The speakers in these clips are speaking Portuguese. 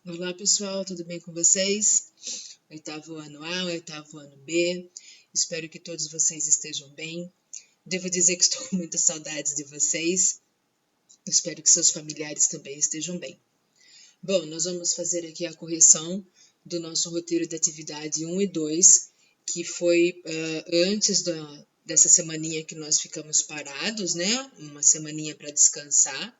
Olá pessoal, tudo bem com vocês? Oitavo ano A, oitavo ano B. Espero que todos vocês estejam bem. Devo dizer que estou com muitas saudades de vocês. Espero que seus familiares também estejam bem. Bom, nós vamos fazer aqui a correção do nosso roteiro de atividade 1 e 2, que foi antes dessa semaninha que nós ficamos parados, né? Uma semaninha para descansar.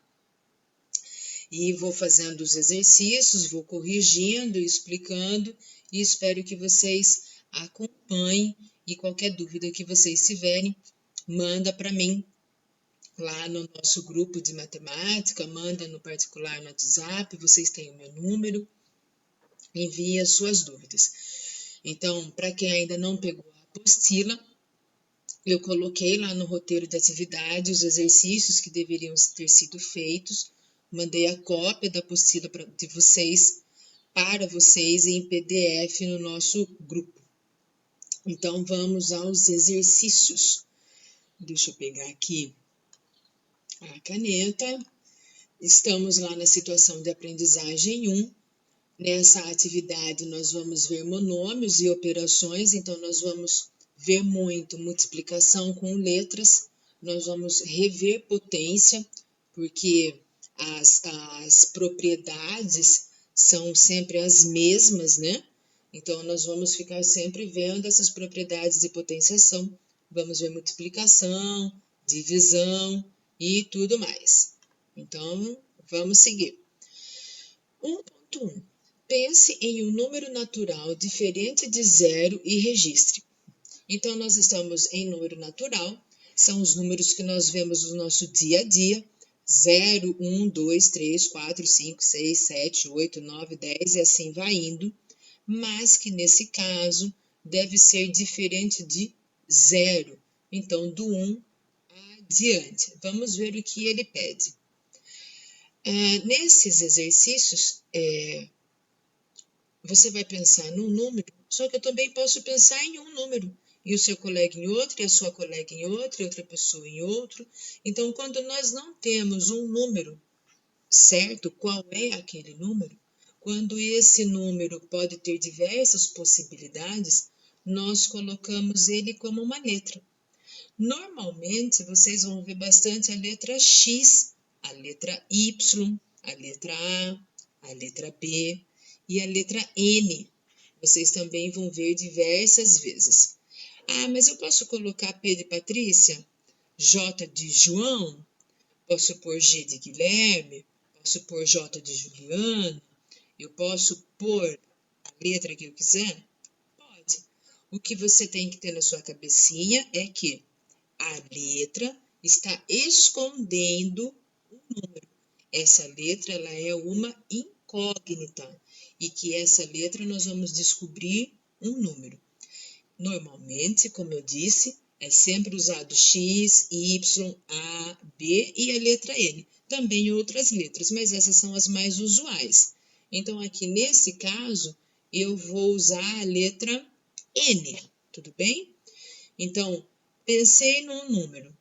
E vou fazendo os exercícios, vou corrigindo, explicando e espero que vocês acompanhem e qualquer dúvida que vocês tiverem, manda para mim lá no nosso grupo de matemática, manda no particular no WhatsApp, vocês têm o meu número, envie as suas dúvidas. Então, para quem ainda não pegou a apostila, eu coloquei lá no roteiro de atividade os exercícios que deveriam ter sido feitos, mandei a cópia da apostila de vocês para vocês em PDF no nosso grupo. Então, vamos aos exercícios. Deixa eu pegar aqui a caneta. Estamos lá na situação de aprendizagem 1. Nessa atividade, nós vamos ver monômios e operações, então nós vamos ver muito multiplicação com letras, nós vamos rever potência, porque as propriedades são sempre as mesmas, né? Então, nós vamos ficar sempre vendo essas propriedades de potenciação, vamos ver multiplicação, divisão e tudo mais. Então, vamos seguir. 1.1. Pense em um número natural diferente de zero e registre. Então, nós estamos em número natural, são os números que nós vemos no nosso dia a dia, 0, 1, 2, 3, 4, 5, 6, 7, 8, 9, 10 e assim vai indo, mas que nesse caso deve ser diferente de zero, então do 1 adiante. Vamos ver o que ele pede. Nesses exercícios, você vai pensar num número, só que eu também posso pensar em um número, e o seu colega em outro, e a sua colega em outro, e outra pessoa em outro. Então, quando nós não temos um número certo, qual é aquele número? Quando esse número pode ter diversas possibilidades, nós colocamos ele como uma letra. Normalmente, vocês vão ver bastante a letra X, a letra Y, a letra A letra B e a letra N. Vocês também vão ver diversas vezes. Ah, mas eu posso colocar P de Patrícia, J de João, posso pôr G de Guilherme, posso pôr J de Juliano, eu posso pôr a letra que eu quiser? Pode. O que você tem que ter na sua cabecinha é que a letra está escondendo um número. Essa letra ela é uma incógnita e que essa letra nós vamos descobrir um número. Normalmente, como eu disse, é sempre usado X, Y, A, B e a letra N. Também outras letras, mas essas são as mais usuais. Então, aqui nesse caso, eu vou usar a letra N, tudo bem? Então, pensei num número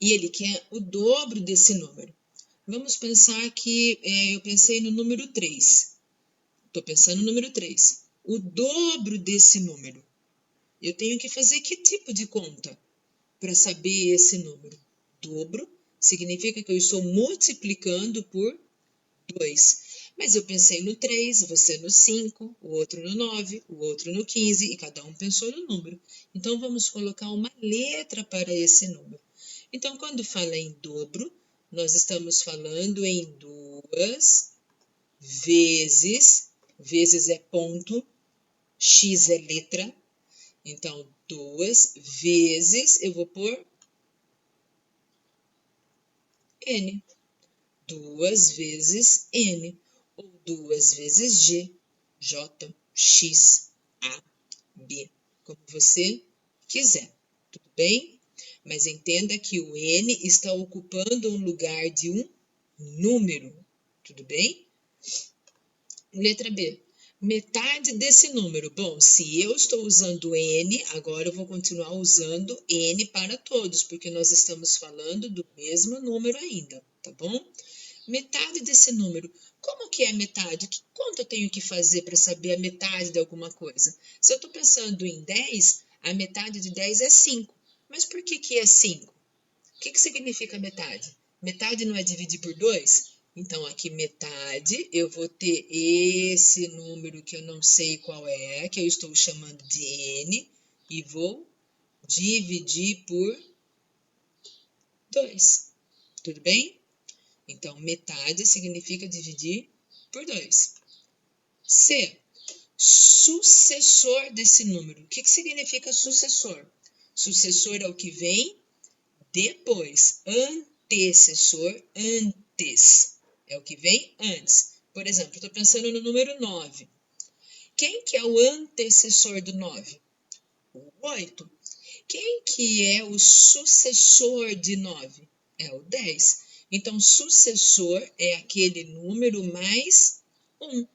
e ele quer o dobro desse número. Vamos pensar que eu pensei no número 3. Estou pensando no número 3. O dobro desse número. Eu tenho que fazer que tipo de conta para saber esse número? Dobro significa que eu estou multiplicando por 2. Mas eu pensei no 3, você no 5, o outro no 9, o outro no 15 e cada um pensou no número. Então, vamos colocar uma letra para esse número. Então, quando fala em dobro, nós estamos falando em 2 vezes é ponto, x é letra, então 2 vezes, eu vou pôr n, 2 vezes n, ou 2 vezes g, j, x, a, b, como você quiser, tudo bem? Mas entenda que o n está ocupando um lugar de um número, tudo bem? Letra B. Metade desse número. Bom, se eu estou usando n, agora eu vou continuar usando n para todos, porque nós estamos falando do mesmo número ainda, tá bom? Metade desse número. Como que é a metade? Quanto eu tenho que fazer para saber a metade de alguma coisa? Se eu estou pensando em 10, a metade de 10 é 5. Mas por que é 5? O que significa metade? Metade não é dividir por 2? Então, aqui metade, eu vou ter esse número que eu não sei qual é, que eu estou chamando de n, e vou dividir por 2. Tudo bem? Então, metade significa dividir por 2. C. Sucessor desse número. O que significa sucessor? Sucessor é o que vem depois. Antecessor, antes. É o que vem antes. Por exemplo, estou pensando no número 9. Quem que é o antecessor do 9? O 8. Quem que é o sucessor de 9? É o 10. Então, sucessor é aquele número mais 1.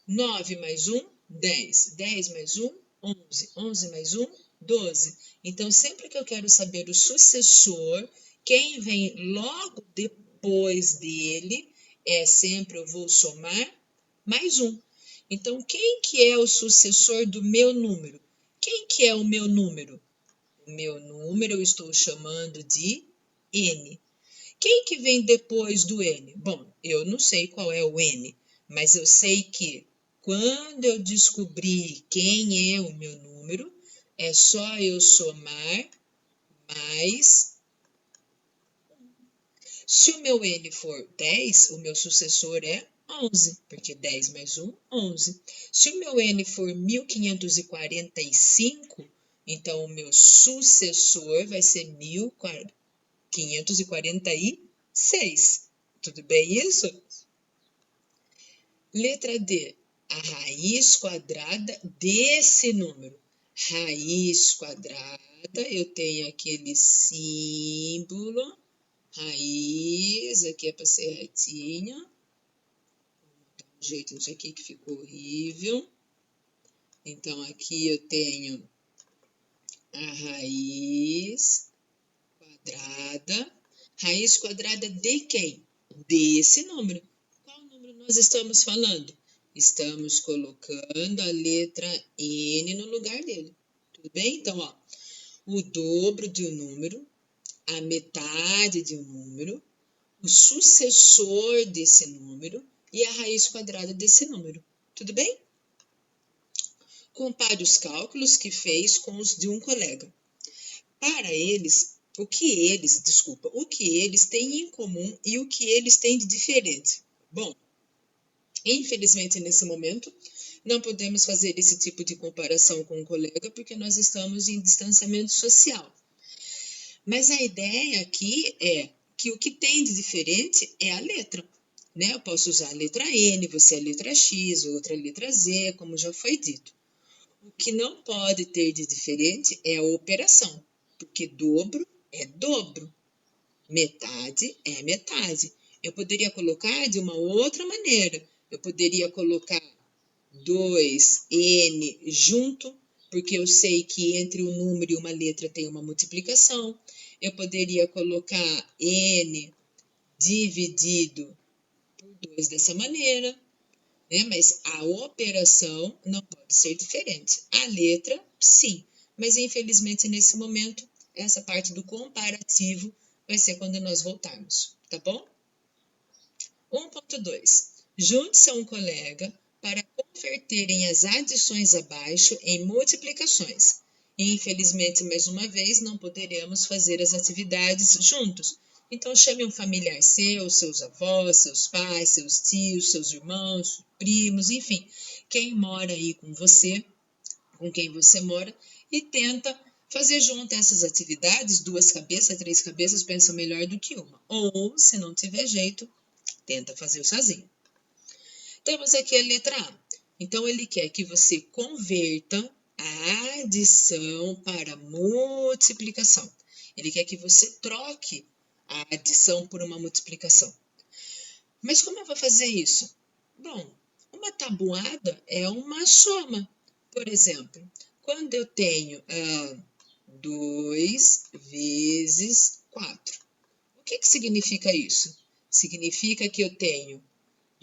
9 mais 1, 10. 10 mais 1, 11. 11 mais 1, 12. Então, sempre que eu quero saber o sucessor, quem vem logo depois dele, sempre eu vou somar mais 1. Então, quem que é o sucessor do meu número? Quem que é o meu número? O meu número eu estou chamando de n. Quem que vem depois do n? Bom, eu não sei qual é o n, mas eu sei que quando eu descobrir quem é o meu número, é só eu somar mais 1. Se o meu n for 10, o meu sucessor é 11, porque 10 mais 1, 11. Se o meu n for 1545, então o meu sucessor vai ser 1546. Tudo bem isso? Letra D. A raiz quadrada desse número. Raiz quadrada, eu tenho aquele símbolo. Raiz, aqui é para ser retinha. Vou dar um jeito nisso aqui que ficou horrível. Então, aqui eu tenho a raiz quadrada. Raiz quadrada de quem? Desse número. Qual número nós estamos falando? Estamos colocando a letra N no lugar dele. Tudo bem? Então, ó, o dobro de um número, a metade de um número, o sucessor desse número e a raiz quadrada desse número. Tudo bem? Compare os cálculos que fez com os de um colega. Para eles, o que eles têm em comum e o que eles têm de diferente? Bom, infelizmente, nesse momento, não podemos fazer esse tipo de comparação com um colega porque nós estamos em distanciamento social. Mas a ideia aqui é que o que tem de diferente é a letra. Né? Eu posso usar a letra N, você a letra X, outra a letra Z, como já foi dito. O que não pode ter de diferente é a operação, porque dobro é dobro, metade é metade. Eu poderia colocar de uma outra maneira. Eu poderia colocar 2n junto, porque eu sei que entre um número e uma letra tem uma multiplicação. Eu poderia colocar n dividido por 2 dessa maneira, né? Mas a operação não pode ser diferente. A letra, sim, mas infelizmente nesse momento, essa parte do comparativo vai ser quando nós voltarmos, tá bom? 1.2. Junte-se a um colega para converterem as adições abaixo em multiplicações. Infelizmente, mais uma vez, não poderemos fazer as atividades juntos. Então, chame um familiar seu, seus avós, seus pais, seus tios, seus irmãos, primos, enfim, quem mora aí com você, com quem você mora, e tenta fazer junto essas atividades. 2 cabeças, 3 cabeças pensam melhor do que uma. Ou, se não tiver jeito, tenta fazer sozinho. Temos aqui a letra A. Então, ele quer que você converta a adição para multiplicação. Ele quer que você troque a adição por uma multiplicação. Mas como eu vou fazer isso? Bom, uma tabuada é uma soma. Por exemplo, quando eu tenho 2 vezes 4. O que significa isso? Significa que eu tenho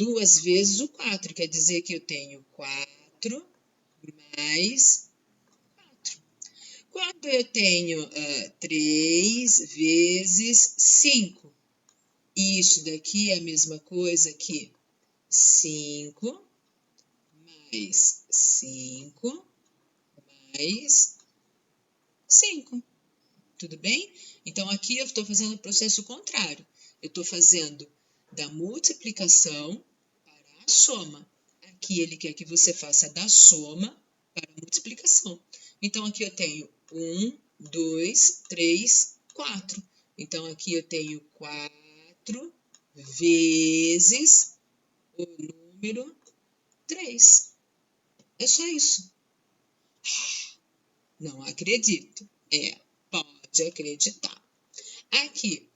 2 vezes o 4, quer dizer que eu tenho 4 mais 4. Quando eu tenho 3 vezes 5, isso daqui é a mesma coisa que 5 mais 5 mais 5. Tudo bem? Então, aqui eu estou fazendo o processo contrário. Eu estou fazendo da multiplicação para a soma. Aqui ele quer que você faça da soma para a multiplicação. Então, aqui eu tenho 1, 2, 3, 4. Então, aqui eu tenho 4 vezes o número 3. É só isso. Não acredito. Pode acreditar. Aqui,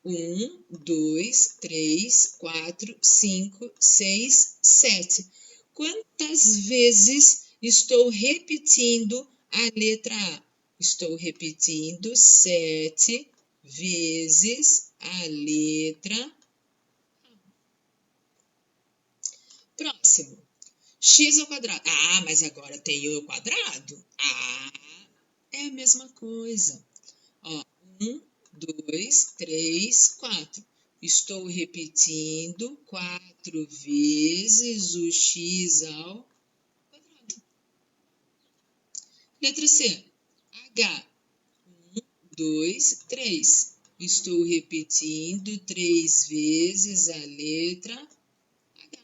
1, 2, 3, 4, 5, 6, 7. Quantas vezes estou repetindo a letra A? Estou repetindo 7 vezes a letra A. Próximo. X ao quadrado. Ah, mas agora tem o quadrado. Ah, é a mesma coisa. Ó, 1, 2, 3, 4. Estou repetindo 4 vezes o x ao quadrado. Letra C. H. 1, 2, 3. Estou repetindo 3 vezes a letra H.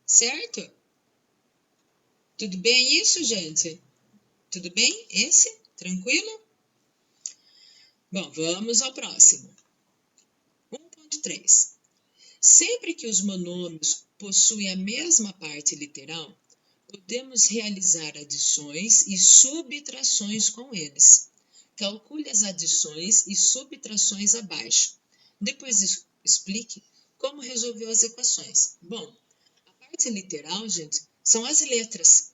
Certo? Tudo bem isso, gente? Tudo bem? Esse? Tranquilo? Bom, vamos ao próximo. 1.3. Sempre que os monômios possuem a mesma parte literal, podemos realizar adições e subtrações com eles. Calcule as adições e subtrações abaixo. Depois explique como resolveu as equações. Bom, a parte literal, gente, são as letras.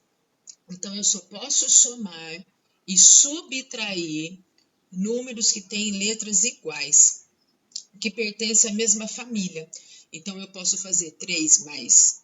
Então, eu só posso somar e subtrair números que têm letras iguais, que pertencem à mesma família. Então, eu posso fazer 3 mais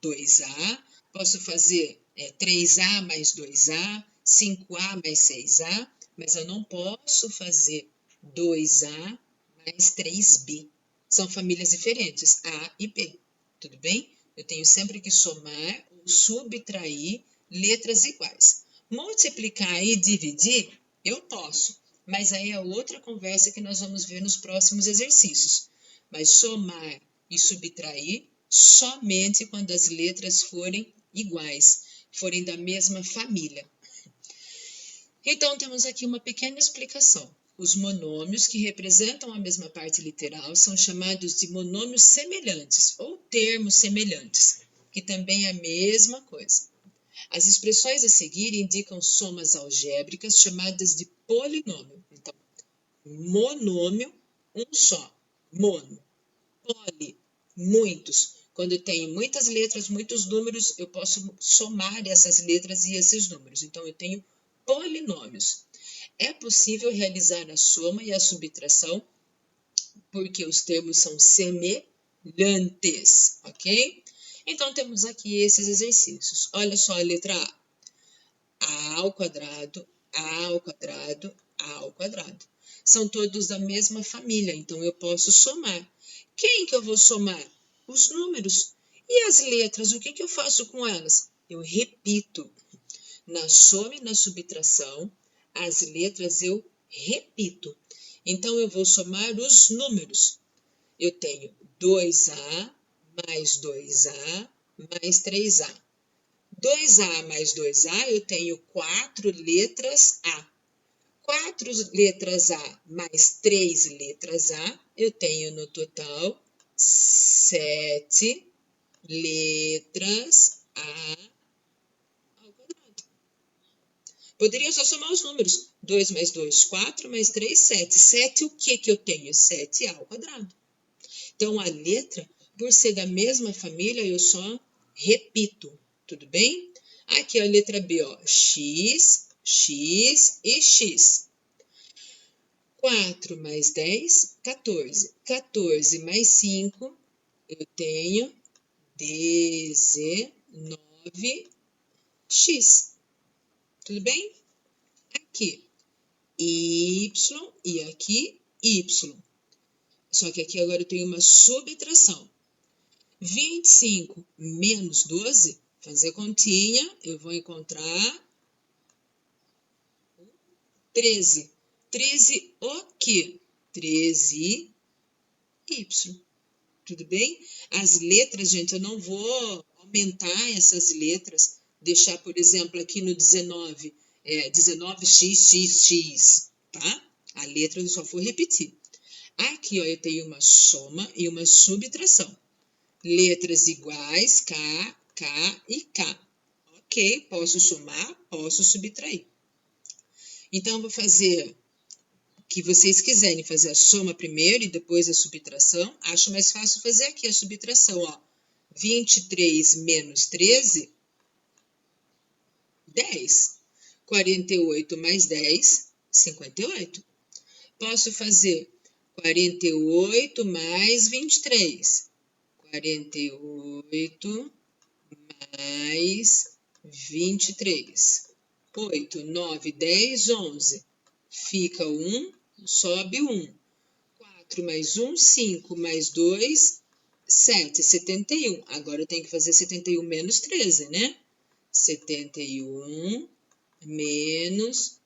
2A, posso fazer 3A mais 2A, 5A mais 6A, mas eu não posso fazer 2A mais 3B. São famílias diferentes, A e B. Tudo bem? Eu tenho sempre que somar ou subtrair letras iguais. Multiplicar e dividir, eu posso, mas aí é outra conversa que nós vamos ver nos próximos exercícios. Mas somar e subtrair somente quando as letras forem iguais, forem da mesma família. Então, temos aqui uma pequena explicação. Os monômios que representam a mesma parte literal são chamados de monômios semelhantes ou termos semelhantes, que também é a mesma coisa. As expressões a seguir indicam somas algébricas chamadas de polinômio. Então, monômio, um só. Mono. Poli, muitos. Quando eu tenho muitas letras, muitos números, eu posso somar essas letras e esses números. Então, eu tenho polinômios. É possível realizar a soma e a subtração porque os termos são semelhantes, ok? Então, temos aqui esses exercícios. Olha só a letra A. A ao quadrado, A ao quadrado, A ao quadrado. São todos da mesma família, então eu posso somar. Quem que eu vou somar? Os números. E as letras, o que eu faço com elas? Eu repito. Na soma e na subtração, as letras eu repito. Então, eu vou somar os números. Eu tenho 2A mais 2A mais 3A. 2A mais 2A, eu tenho 4 letras A. 4 letras A mais 3 letras A, eu tenho no total 7 letras A ao quadrado. Poderia só somar os números. 2 mais 2, 4 mais 3, 7. 7 o que eu tenho? 7A ao quadrado. Então, a letra, por ser da mesma família, eu só repito. Tudo bem? Aqui a letra B, ó, X, X e X. 4 mais 10, 14. 14 mais 5, eu tenho 19x. Tudo bem? Aqui y e aqui y. Só que aqui agora eu tenho uma subtração. 25 menos 12, fazer continha, eu vou encontrar 13. 13 o quê? 13y. Tudo bem? As letras, gente, eu não vou aumentar essas letras, deixar, por exemplo, aqui no 19, 19xxx, tá? A letra eu só vou repetir. Aqui, ó, eu tenho uma soma e uma subtração. Letras iguais, K, K e K. Ok, posso somar, posso subtrair. Então, eu vou fazer o que vocês quiserem, fazer a soma primeiro e depois a subtração. Acho mais fácil fazer aqui a subtração, ó. 23 menos 13, 10. 48 mais 10, 58. Posso fazer 48 mais 23. 48 mais 23. 8, 9, 10, 11. Fica 1, sobe 1. 4 mais 1, 5 mais 2, 7, 71. Agora eu tenho que fazer 71 menos 13, né? 71 menos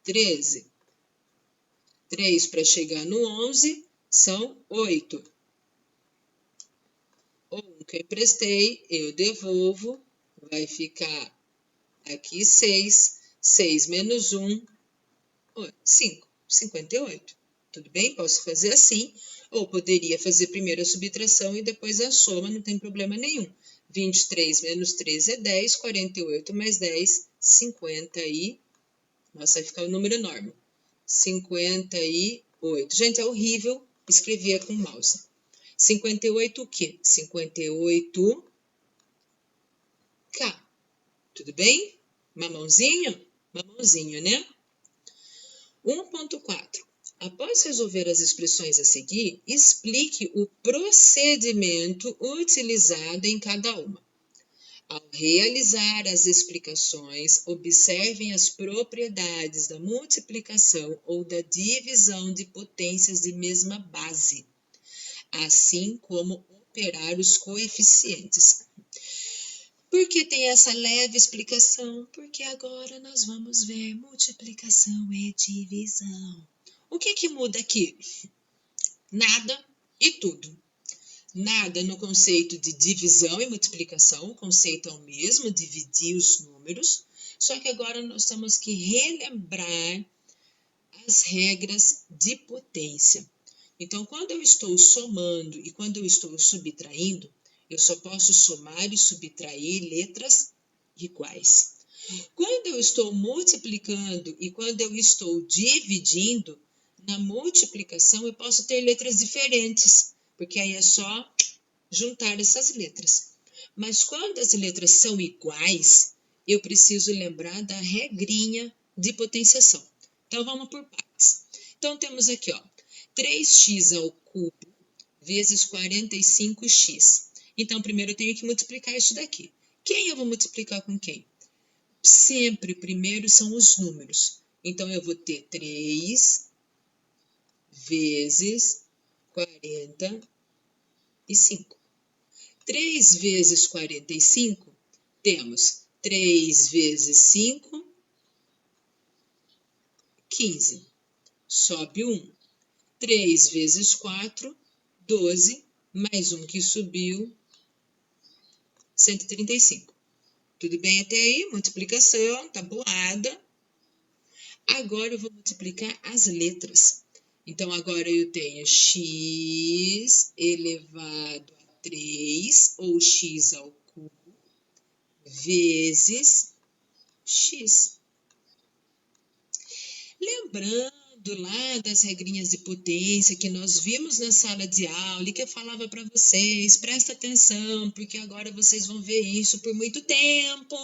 13. 3 para chegar no 11 são 8. O 1 que eu emprestei, eu devolvo, vai ficar aqui 6. 6 menos 1, 5. 58. Tudo bem? Posso fazer assim, ou poderia fazer primeiro a subtração e depois a soma, não tem problema nenhum. 23 menos 13 é 10, 48 mais 10, 50 e... Nossa, vai ficar um número enorme. 58. Gente, é horrível escrever com mouse. 58 o quê? 58K. Tudo bem? Mamãozinho? Mamãozinho, né? 1.4. Após resolver as expressões a seguir, explique o procedimento utilizado em cada uma. Ao realizar as explicações, observem as propriedades da multiplicação ou da divisão de potências de mesma base, assim como operar os coeficientes. Por que tem essa leve explicação? Porque agora nós vamos ver multiplicação e divisão. O que muda aqui? Nada e tudo. Nada no conceito de divisão e multiplicação, o conceito é o mesmo, dividir os números, só que agora nós temos que relembrar as regras de potência. Então, quando eu estou somando e quando eu estou subtraindo, eu só posso somar e subtrair letras iguais. Quando eu estou multiplicando e quando eu estou dividindo, na multiplicação eu posso ter letras diferentes, porque aí é só juntar essas letras. Mas quando as letras são iguais, eu preciso lembrar da regrinha de potenciação. Então, vamos por partes. Então, temos aqui, ó, 3x ao cubo vezes 45x. Então, primeiro eu tenho que multiplicar isso daqui. Quem eu vou multiplicar com quem? Sempre primeiro são os números. Então, eu vou ter 3 vezes 45. 3 vezes 45, temos 3 vezes 5, 15. Sobe 1. 3 vezes 4, 12, mais um que subiu, 135. Tudo bem até aí? Multiplicação, tabuada. Agora eu vou multiplicar as letras. Então, agora eu tenho x elevado a 3, ou x ao cubo, vezes x. Lembrando lá das regrinhas de potência que nós vimos na sala de aula e que eu falava para vocês, presta atenção, porque agora vocês vão ver isso por muito tempo.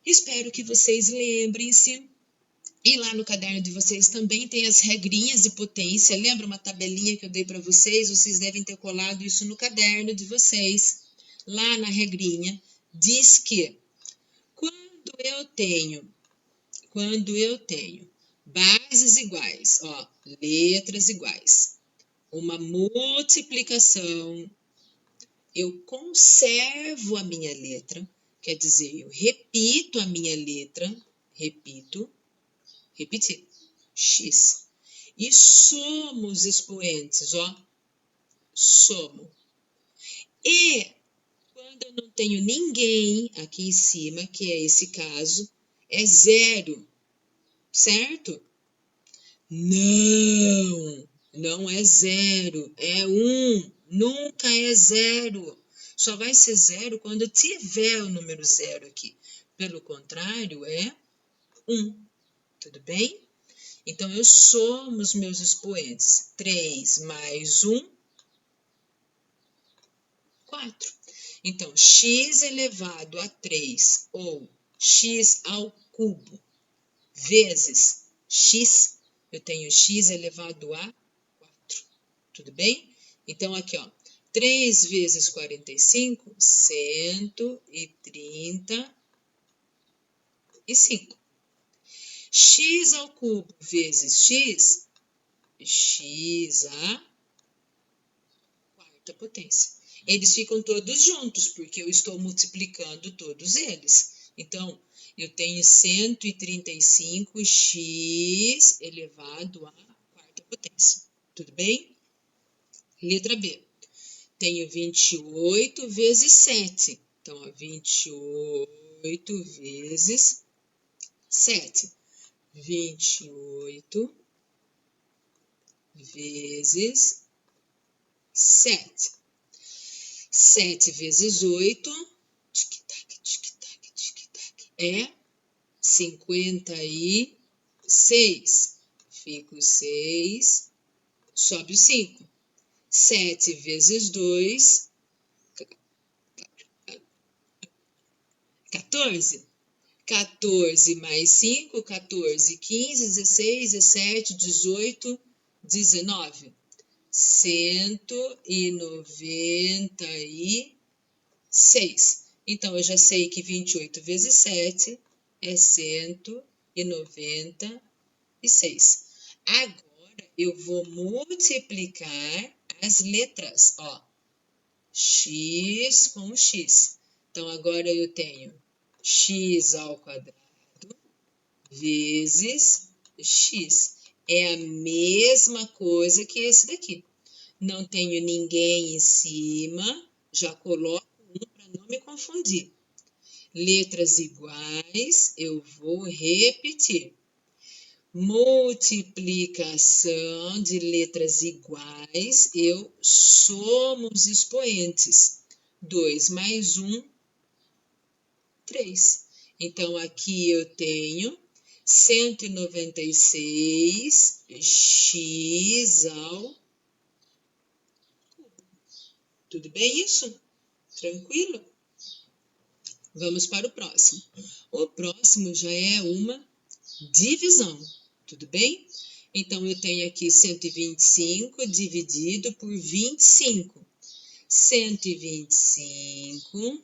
Espero que vocês lembrem-se. E lá no caderno de vocês também tem as regrinhas de potência. Lembra uma tabelinha que eu dei para vocês? Vocês devem ter colado isso no caderno de vocês. Lá na regrinha diz que quando eu tenho bases iguais, ó, letras iguais, uma multiplicação, eu conservo a minha letra, quer dizer, eu repito a minha letra, repetir, x. E somos expoentes, ó, somo. E quando eu não tenho ninguém aqui em cima, que é esse caso, é zero, certo? Não, não é zero, é um, nunca é zero. Só vai ser zero quando tiver o número zero aqui. Pelo contrário, é um, tudo bem? Então, eu somo os meus expoentes. 3 mais 1, 4. Então, x elevado a 3 ou x ao cubo vezes x, eu tenho x elevado a 4. Tudo bem? Então, aqui, ó, 3 vezes 45, 135. X ao cubo vezes x, x a quarta potência. Eles ficam todos juntos, porque eu estou multiplicando todos eles. Então, eu tenho 135x elevado à quarta potência. Tudo bem? Letra B. Tenho 28 vezes 7. Então, ó, 28 vezes 7. 28 vezes 7. 7 vezes 8, tic-tac, tic-tac, tic-tac, é 56. Fica o 6, sobe o 5. 7 vezes 2, 14. 14 mais 5, 14, 15, 16, 17, 18, 19. 196. Então, eu já sei que 28 vezes 7 é 196. Agora, eu vou multiplicar as letras, ó, x com x. Então, agora eu tenho x ao quadrado vezes x. É a mesma coisa que esse daqui. Não tenho ninguém em cima, já coloco um para não me confundir. Letras iguais, eu vou repetir. Multiplicação de letras iguais, eu somo os expoentes. 2 mais 1, 3. Então, aqui eu tenho 196x ao... Tudo bem isso? Tranquilo? Vamos para o próximo. O próximo já é uma divisão, tudo bem? Então, eu tenho aqui 125 dividido por 25. 125...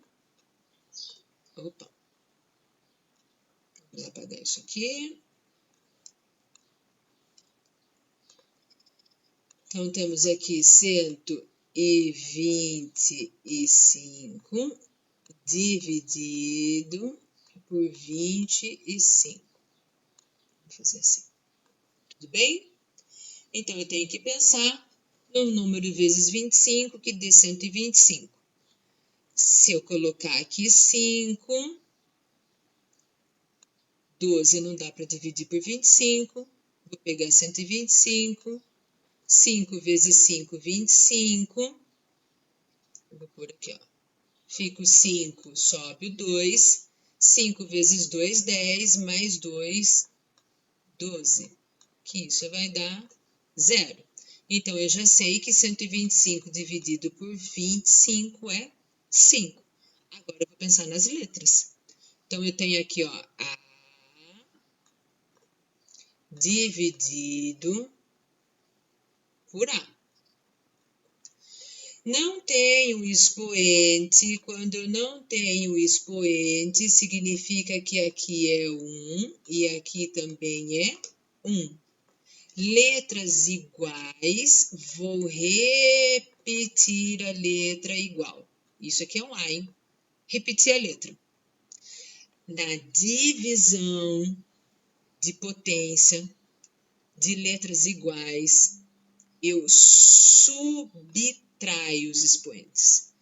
Opa! Vamos apagar isso aqui. Então, temos aqui 125 dividido por 25. Vou fazer assim. Tudo bem? Então, eu tenho que pensar no número vezes 25, que dê 125. Se eu colocar aqui 5, 12 não dá para dividir por 25. Vou pegar 125. 5 vezes 5, 25. Vou pôr aqui, ó. Fica o 5, sobe o 2. 5 vezes 2, 10, mais 2, 12. Que isso vai dar 0. Então, eu já sei que 125 dividido por 25 é 5. Agora, eu vou pensar nas letras. Então, eu tenho aqui, ó, A, dividido por A. Não tenho expoente. Quando eu não tenho expoente, significa que aqui é 1 e aqui também é 1. Letras iguais, vou repetir a letra igual. Isso aqui é um A, hein? Repetir a letra. Na divisão de potência de letras iguais, eu subtraio os expoentes.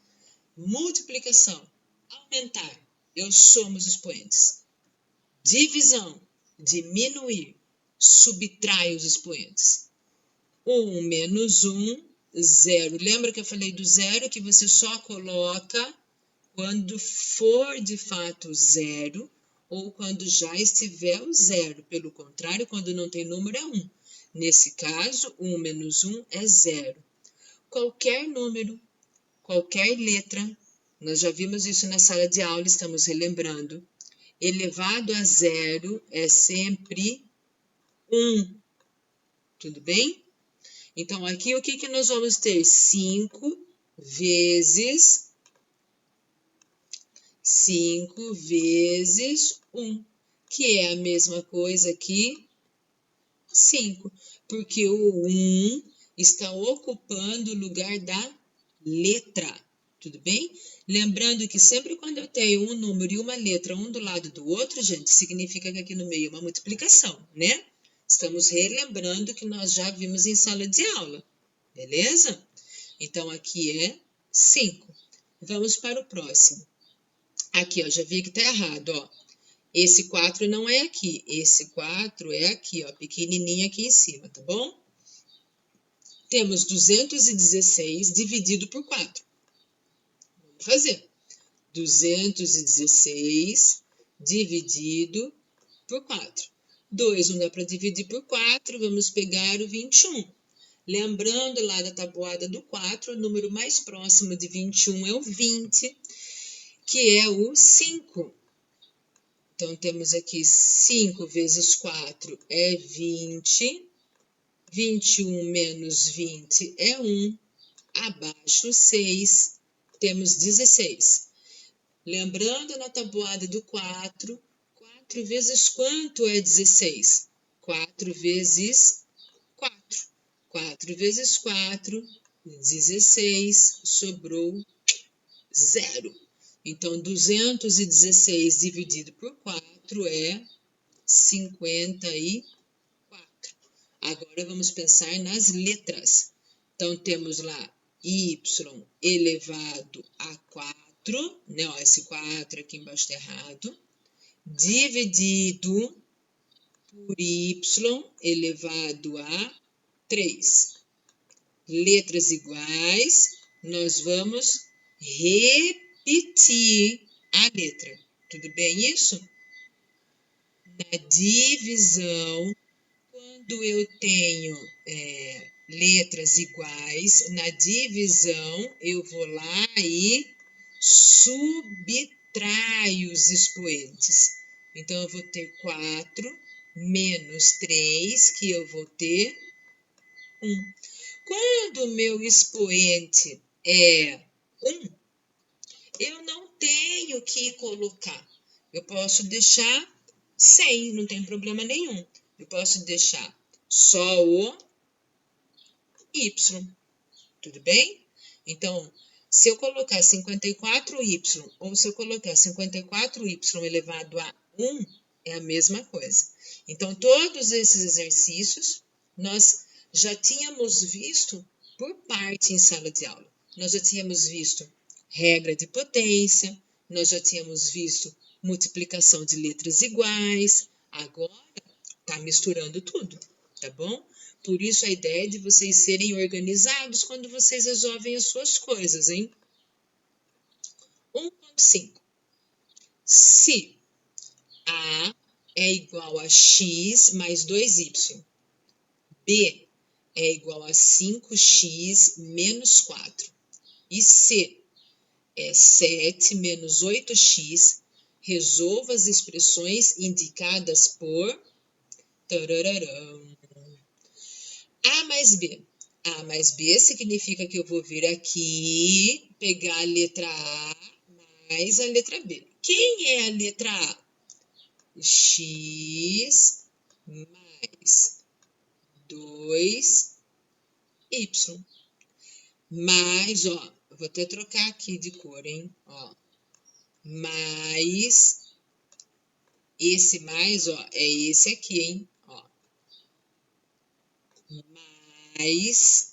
Multiplicação, aumentar, eu somo os expoentes. Divisão, diminuir, subtrai os expoentes. 1 menos 1, 0. Lembra que eu falei do zero, que você só coloca quando for de fato zero ou quando já estiver o zero. Pelo contrário, quando não tem número é 1. Nesse caso, 1 menos 1 é 0. Qualquer número, qualquer letra, nós já vimos isso na sala de aula, estamos relembrando, elevado a 0 é sempre 1. Tudo bem? Então, aqui o que nós vamos ter? 5 vezes 1, que é a mesma coisa que 5, porque o 1 está ocupando o lugar da letra, tudo bem? Lembrando que sempre quando eu tenho um número e uma letra um do lado do outro, gente, significa que aqui no meio é uma multiplicação, né? Estamos relembrando que nós já vimos em sala de aula, beleza? Então, aqui é 5. Vamos para o próximo. Aqui, ó, já vi que tá errado, ó. Esse 4 não é aqui, esse 4 é aqui, ó, pequenininho aqui em cima, tá bom? Temos 216 dividido por 4. Vamos fazer. 216 dividido por 4. 2 não dá para dividir por 4, vamos pegar o 21. Lembrando lá da tabuada do 4, o número mais próximo de 21 é o 20, que é o 5. Então, temos aqui 5 vezes 4 é 20. 21 menos 20 é 1. Abaixo 6, temos 16. Lembrando na tabuada do 4, 4 vezes quanto é 16? 4 vezes 4. 4 vezes 4, 16, sobrou 0. Então, 216 dividido por 4 é 54. Agora, vamos pensar nas letras. Então, temos lá y elevado a 4, né? Ó, esse 4 aqui embaixo está errado, dividido por y elevado a 3. Letras iguais, nós vamos repetir a letra. Tudo bem isso? Na divisão, quando eu tenho letras iguais, na divisão eu vou lá e subtraio os expoentes. Então, eu vou ter 4 menos 3, que eu vou ter 1. Quando o meu expoente é 1, eu não tenho que colocar. Eu posso deixar sem, não tem problema nenhum. Eu posso deixar só o y, tudo bem? Então, se eu colocar 54y ou se eu colocar 54y elevado a 1, é a mesma coisa. Então, todos esses exercícios nós já tínhamos visto por parte em sala de aula. Nós já tínhamos visto regra de potência, nós já tínhamos visto multiplicação de letras iguais. Agora, tá misturando tudo, tá bom? Por isso a ideia de vocês serem organizados quando vocês resolvem as suas coisas, hein? 1.5. Se A é igual a x mais 2y, B é igual a 5x menos 4 e C é 7 menos 8x, resolva as expressões indicadas por Tarararão. A mais B. A mais B significa que eu vou vir aqui, pegar a letra A mais a letra B. Quem é a letra A? X mais 2y. Mais, ó, vou até trocar aqui de cor, hein? Ó, mais, esse mais, ó, é esse aqui, hein? Ó, mais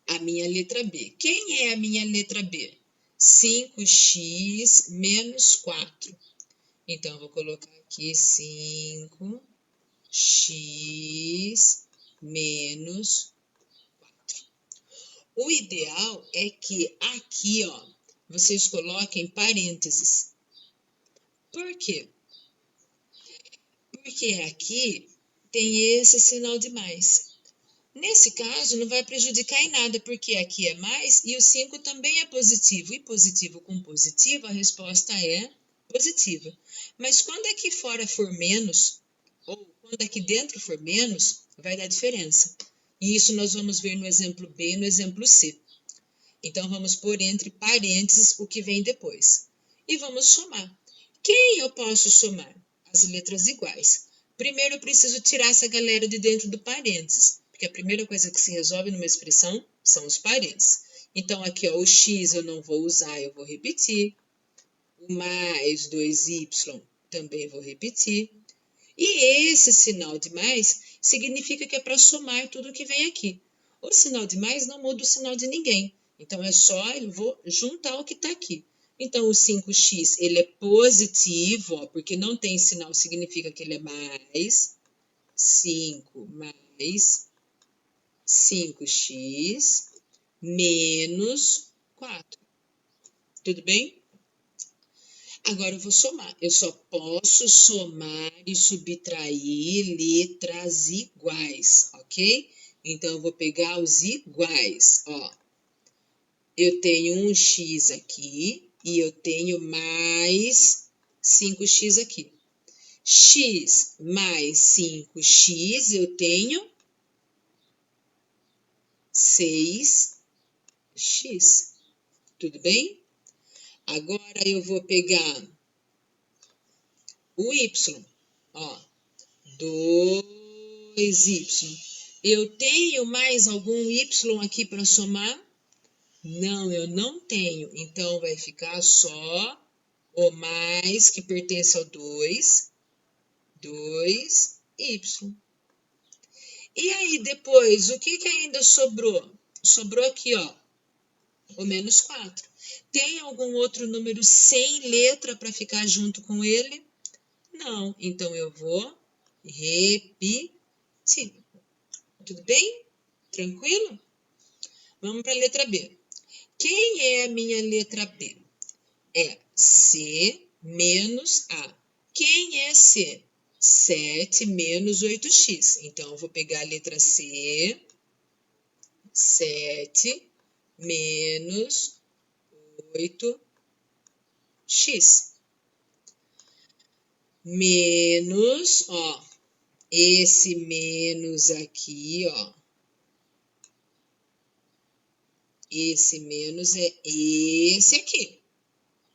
a minha letra B. Quem é a minha letra B? 5x menos 4. Então, eu vou colocar aqui 5x menos 4. O ideal é que aqui, ó, vocês coloquem parênteses. Por quê? Porque aqui tem esse sinal de mais. Nesse caso, não vai prejudicar em nada, porque aqui é mais e o 5 também é positivo. E positivo com positivo, a resposta é positiva. Mas quando aqui fora for menos, ou quando aqui dentro for menos, vai dar diferença. E isso nós vamos ver no exemplo B e no exemplo C. Então, vamos pôr entre parênteses o que vem depois. E vamos somar. Quem eu posso somar? As letras iguais. Primeiro, eu preciso tirar essa galera de dentro do parênteses, porque a primeira coisa que se resolve numa expressão são os parênteses. Então, aqui, ó, o x eu não vou usar, eu vou repetir. O mais 2y também vou repetir. E esse sinal de mais significa que é para somar tudo que vem aqui. O sinal de mais não muda o sinal de ninguém. Então, é só, eu vou juntar o que está aqui. Então, o 5x, ele é positivo, ó, porque não tem sinal, significa que ele é mais 5 mais 5x menos 4. Tudo bem? Agora eu vou somar. Eu só posso somar e subtrair letras iguais, ok? Então, eu vou pegar os iguais, ó. Eu tenho um x aqui e eu tenho mais 5x aqui. X mais 5x, eu tenho 6x. Tudo bem? Agora eu vou pegar o y, ó, 2y. Eu tenho mais algum y aqui para somar? Não, eu não tenho. Então, vai ficar só o mais que pertence ao 2, 2y. E aí, depois, o que ainda sobrou? Sobrou aqui, ó, o menos 4. Tem algum outro número sem letra para ficar junto com ele? Não. Então, eu vou repetir. Tudo bem? Tranquilo? Vamos para a letra B. Quem é a minha letra B? É C menos A. Quem é C? 7 menos 8x. Então, eu vou pegar a letra C, 7 menos 8x. Menos, ó, esse menos aqui, ó. Esse menos é esse aqui.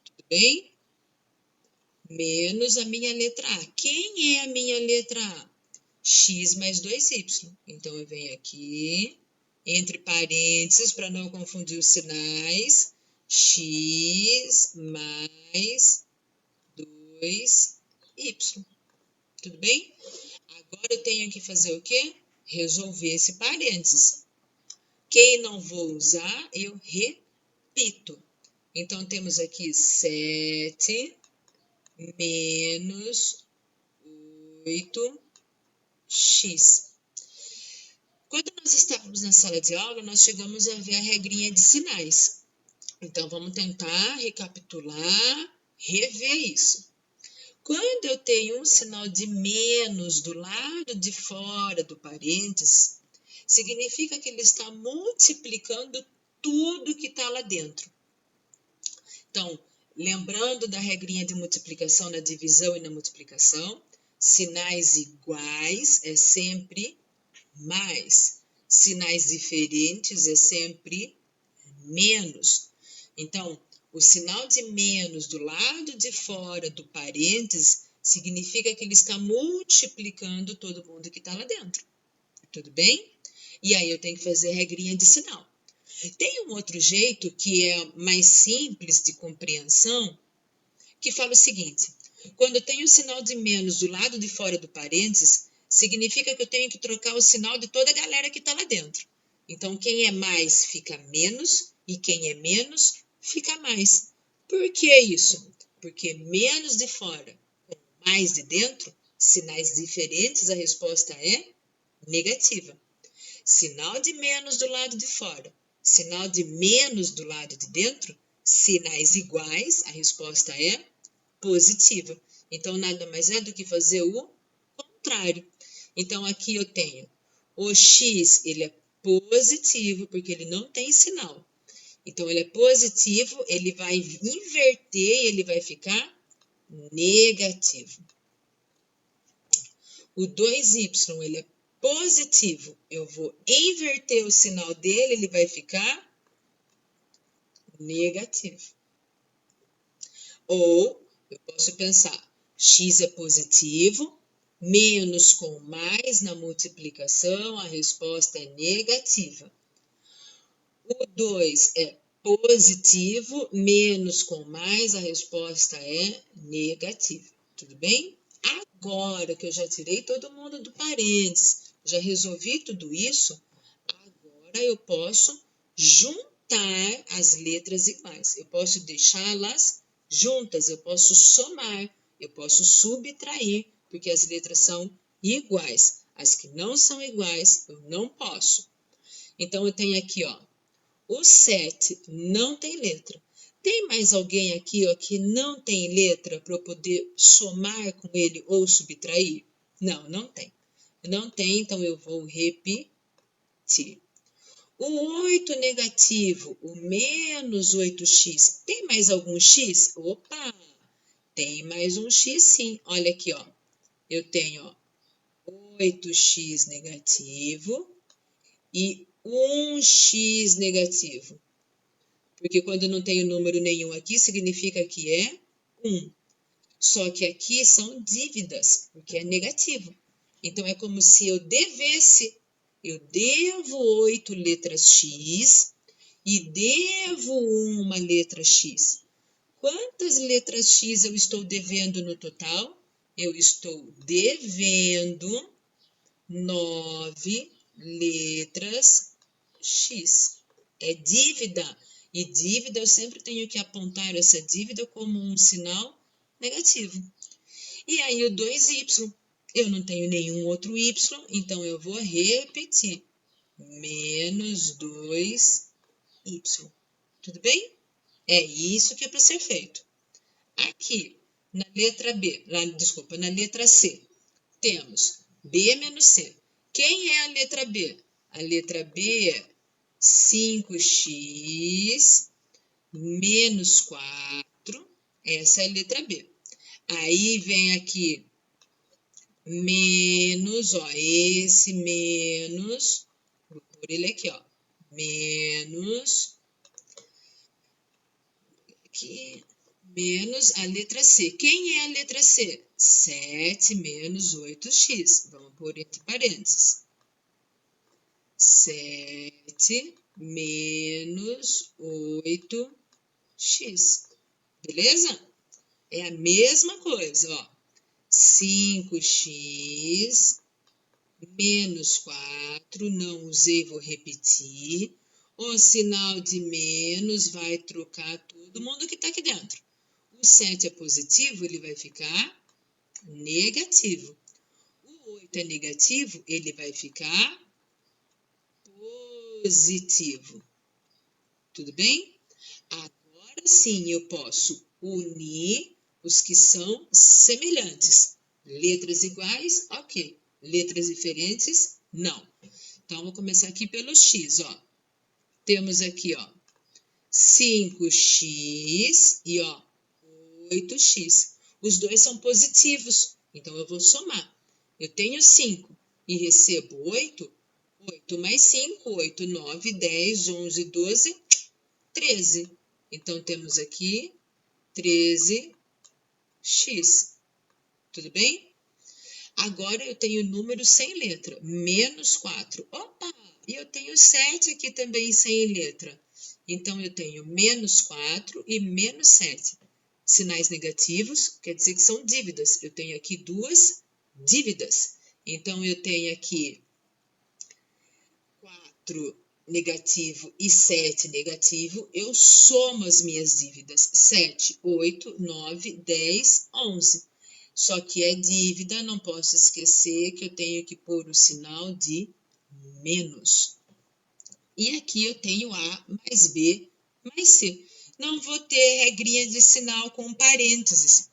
Tudo bem? Menos a minha letra A. Quem é a minha letra A? X mais 2y. Então, eu venho aqui, entre parênteses, para não confundir os sinais, x mais 2y. Tudo bem? Agora, eu tenho que fazer o quê? Resolver esse parênteses. Quem não vou usar, eu repito. Então, temos aqui 7 menos 8x. Quando nós estávamos na sala de aula, nós chegamos a ver a regrinha de sinais. Então, vamos tentar recapitular, rever isso. Quando eu tenho um sinal de menos do lado de fora do parênteses, significa que ele está multiplicando tudo que está lá dentro. Então, lembrando da regrinha de multiplicação na divisão e na multiplicação, Sinais iguais é sempre mais. Sinais diferentes é sempre menos. Então, o sinal de menos do lado de fora do parênteses significa que ele está multiplicando todo mundo que está lá dentro. Tudo bem? E aí eu tenho que fazer regrinha de sinal. Tem um outro jeito que é mais simples de compreensão, que fala o seguinte: quando eu tenho o sinal de menos do lado de fora do parênteses, significa que eu tenho que trocar o sinal de toda a galera que está lá dentro. Então, quem é mais fica menos e quem é menos fica mais. Por que isso? Porque menos de fora com mais de dentro, sinais diferentes, a resposta é negativa. Sinal de menos do lado de fora, sinal de menos do lado de dentro, sinais iguais, a resposta é positiva. Então, nada mais é do que fazer o contrário. Então, aqui eu tenho o x, ele é positivo, porque ele não tem sinal. Então, ele é positivo, ele vai inverter e ele vai ficar negativo. O 2y, ele é positivo. Eu vou inverter o sinal dele, ele vai ficar negativo. Ou, eu posso pensar, x é positivo, menos com mais na multiplicação, a resposta é negativa. O 2 é positivo, menos com mais, a resposta é negativa. Tudo bem? Agora que eu já tirei todo mundo do parênteses, já resolvi tudo isso, agora eu posso juntar as letras iguais. Eu posso deixá-las juntas, eu posso somar, eu posso subtrair, porque as letras são iguais. As que não são iguais, eu não posso. Então, eu tenho aqui, ó, o 7 não tem letra. Tem mais alguém aqui, ó, que não tem letra para eu poder somar com ele ou subtrair? Não, não tem. Não tem, então eu vou repetir. O 8 negativo, o menos 8x, tem mais algum x? Opa, tem mais um x sim. Olha aqui, ó. Eu tenho, ó, 8x negativo e 1x negativo. Porque quando não tem número nenhum aqui, significa que é 1. Só que aqui são dívidas, porque é negativo. Então, é como se eu devesse. Eu devo 8 letras X e devo uma letra X. Quantas letras X eu estou devendo no total? Eu estou devendo 9 letras X. É dívida. E dívida, eu sempre tenho que apontar essa dívida como um sinal negativo. E aí o 2y, eu não tenho nenhum outro y, então eu vou repetir. Menos 2y. Tudo bem? É isso que é para ser feito. Aqui, na letra B, desculpa, na letra C, temos B menos C. Quem é a letra B? A letra B é 5x menos 4. Essa é a letra B. Aí vem aqui menos, ó, esse menos, vou pôr ele aqui, ó, menos, aqui, menos a letra C. Quem é a letra C? 7 menos 8x. Vamos pôr entre parênteses. 7 menos 8x. Beleza? É a mesma coisa, ó. 5x menos 4, não usei, vou repetir. O sinal de menos vai trocar todo mundo que está aqui dentro. O 7 é positivo, ele vai ficar negativo. O 8 é negativo, ele vai ficar positivo. Tudo bem? Agora sim eu posso unir os que são semelhantes. Letras iguais, ok. Letras diferentes, não. Então, vou começar aqui pelo x, ó. Temos aqui, ó, 5x e, ó, 8x. Os dois são positivos, Então, eu vou somar. Eu tenho 5 e recebo 8. 8 mais 5, 8, 9, 10, 11, 12, 13. Então, temos aqui 13x. Tudo bem? Agora eu tenho número sem letra, menos 4. Opa! E eu tenho 7 aqui também sem letra. Então, eu tenho menos 4 e menos 7. Sinais negativos quer dizer que são dívidas. Eu tenho aqui duas dívidas. Então, eu tenho aqui 4 negativo e 7 negativo. Eu somo as minhas dívidas. 7, 8, 9, 10, 11. Só que é dívida, não posso esquecer que eu tenho que pôr o sinal de menos. E aqui eu tenho A mais B mais C. Não vou ter regrinha de sinal com parênteses,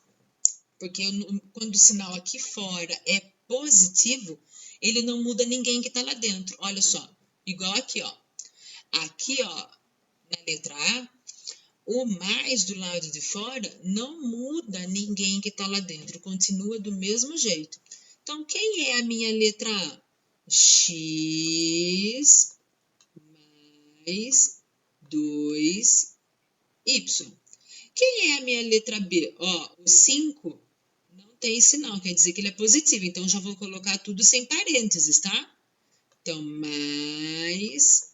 porque quando o sinal aqui fora é positivo, ele não muda ninguém que está lá dentro. Olha só, igual aqui, ó. Aqui, ó, na letra A, o mais do lado de fora não muda ninguém que está lá dentro, continua do mesmo jeito. Então, quem é a minha letra A? X mais 2y. Quem é a minha letra B? Ó, o 5 não tem sinal, quer dizer que ele é positivo, então já vou colocar tudo sem parênteses, tá? Então, mais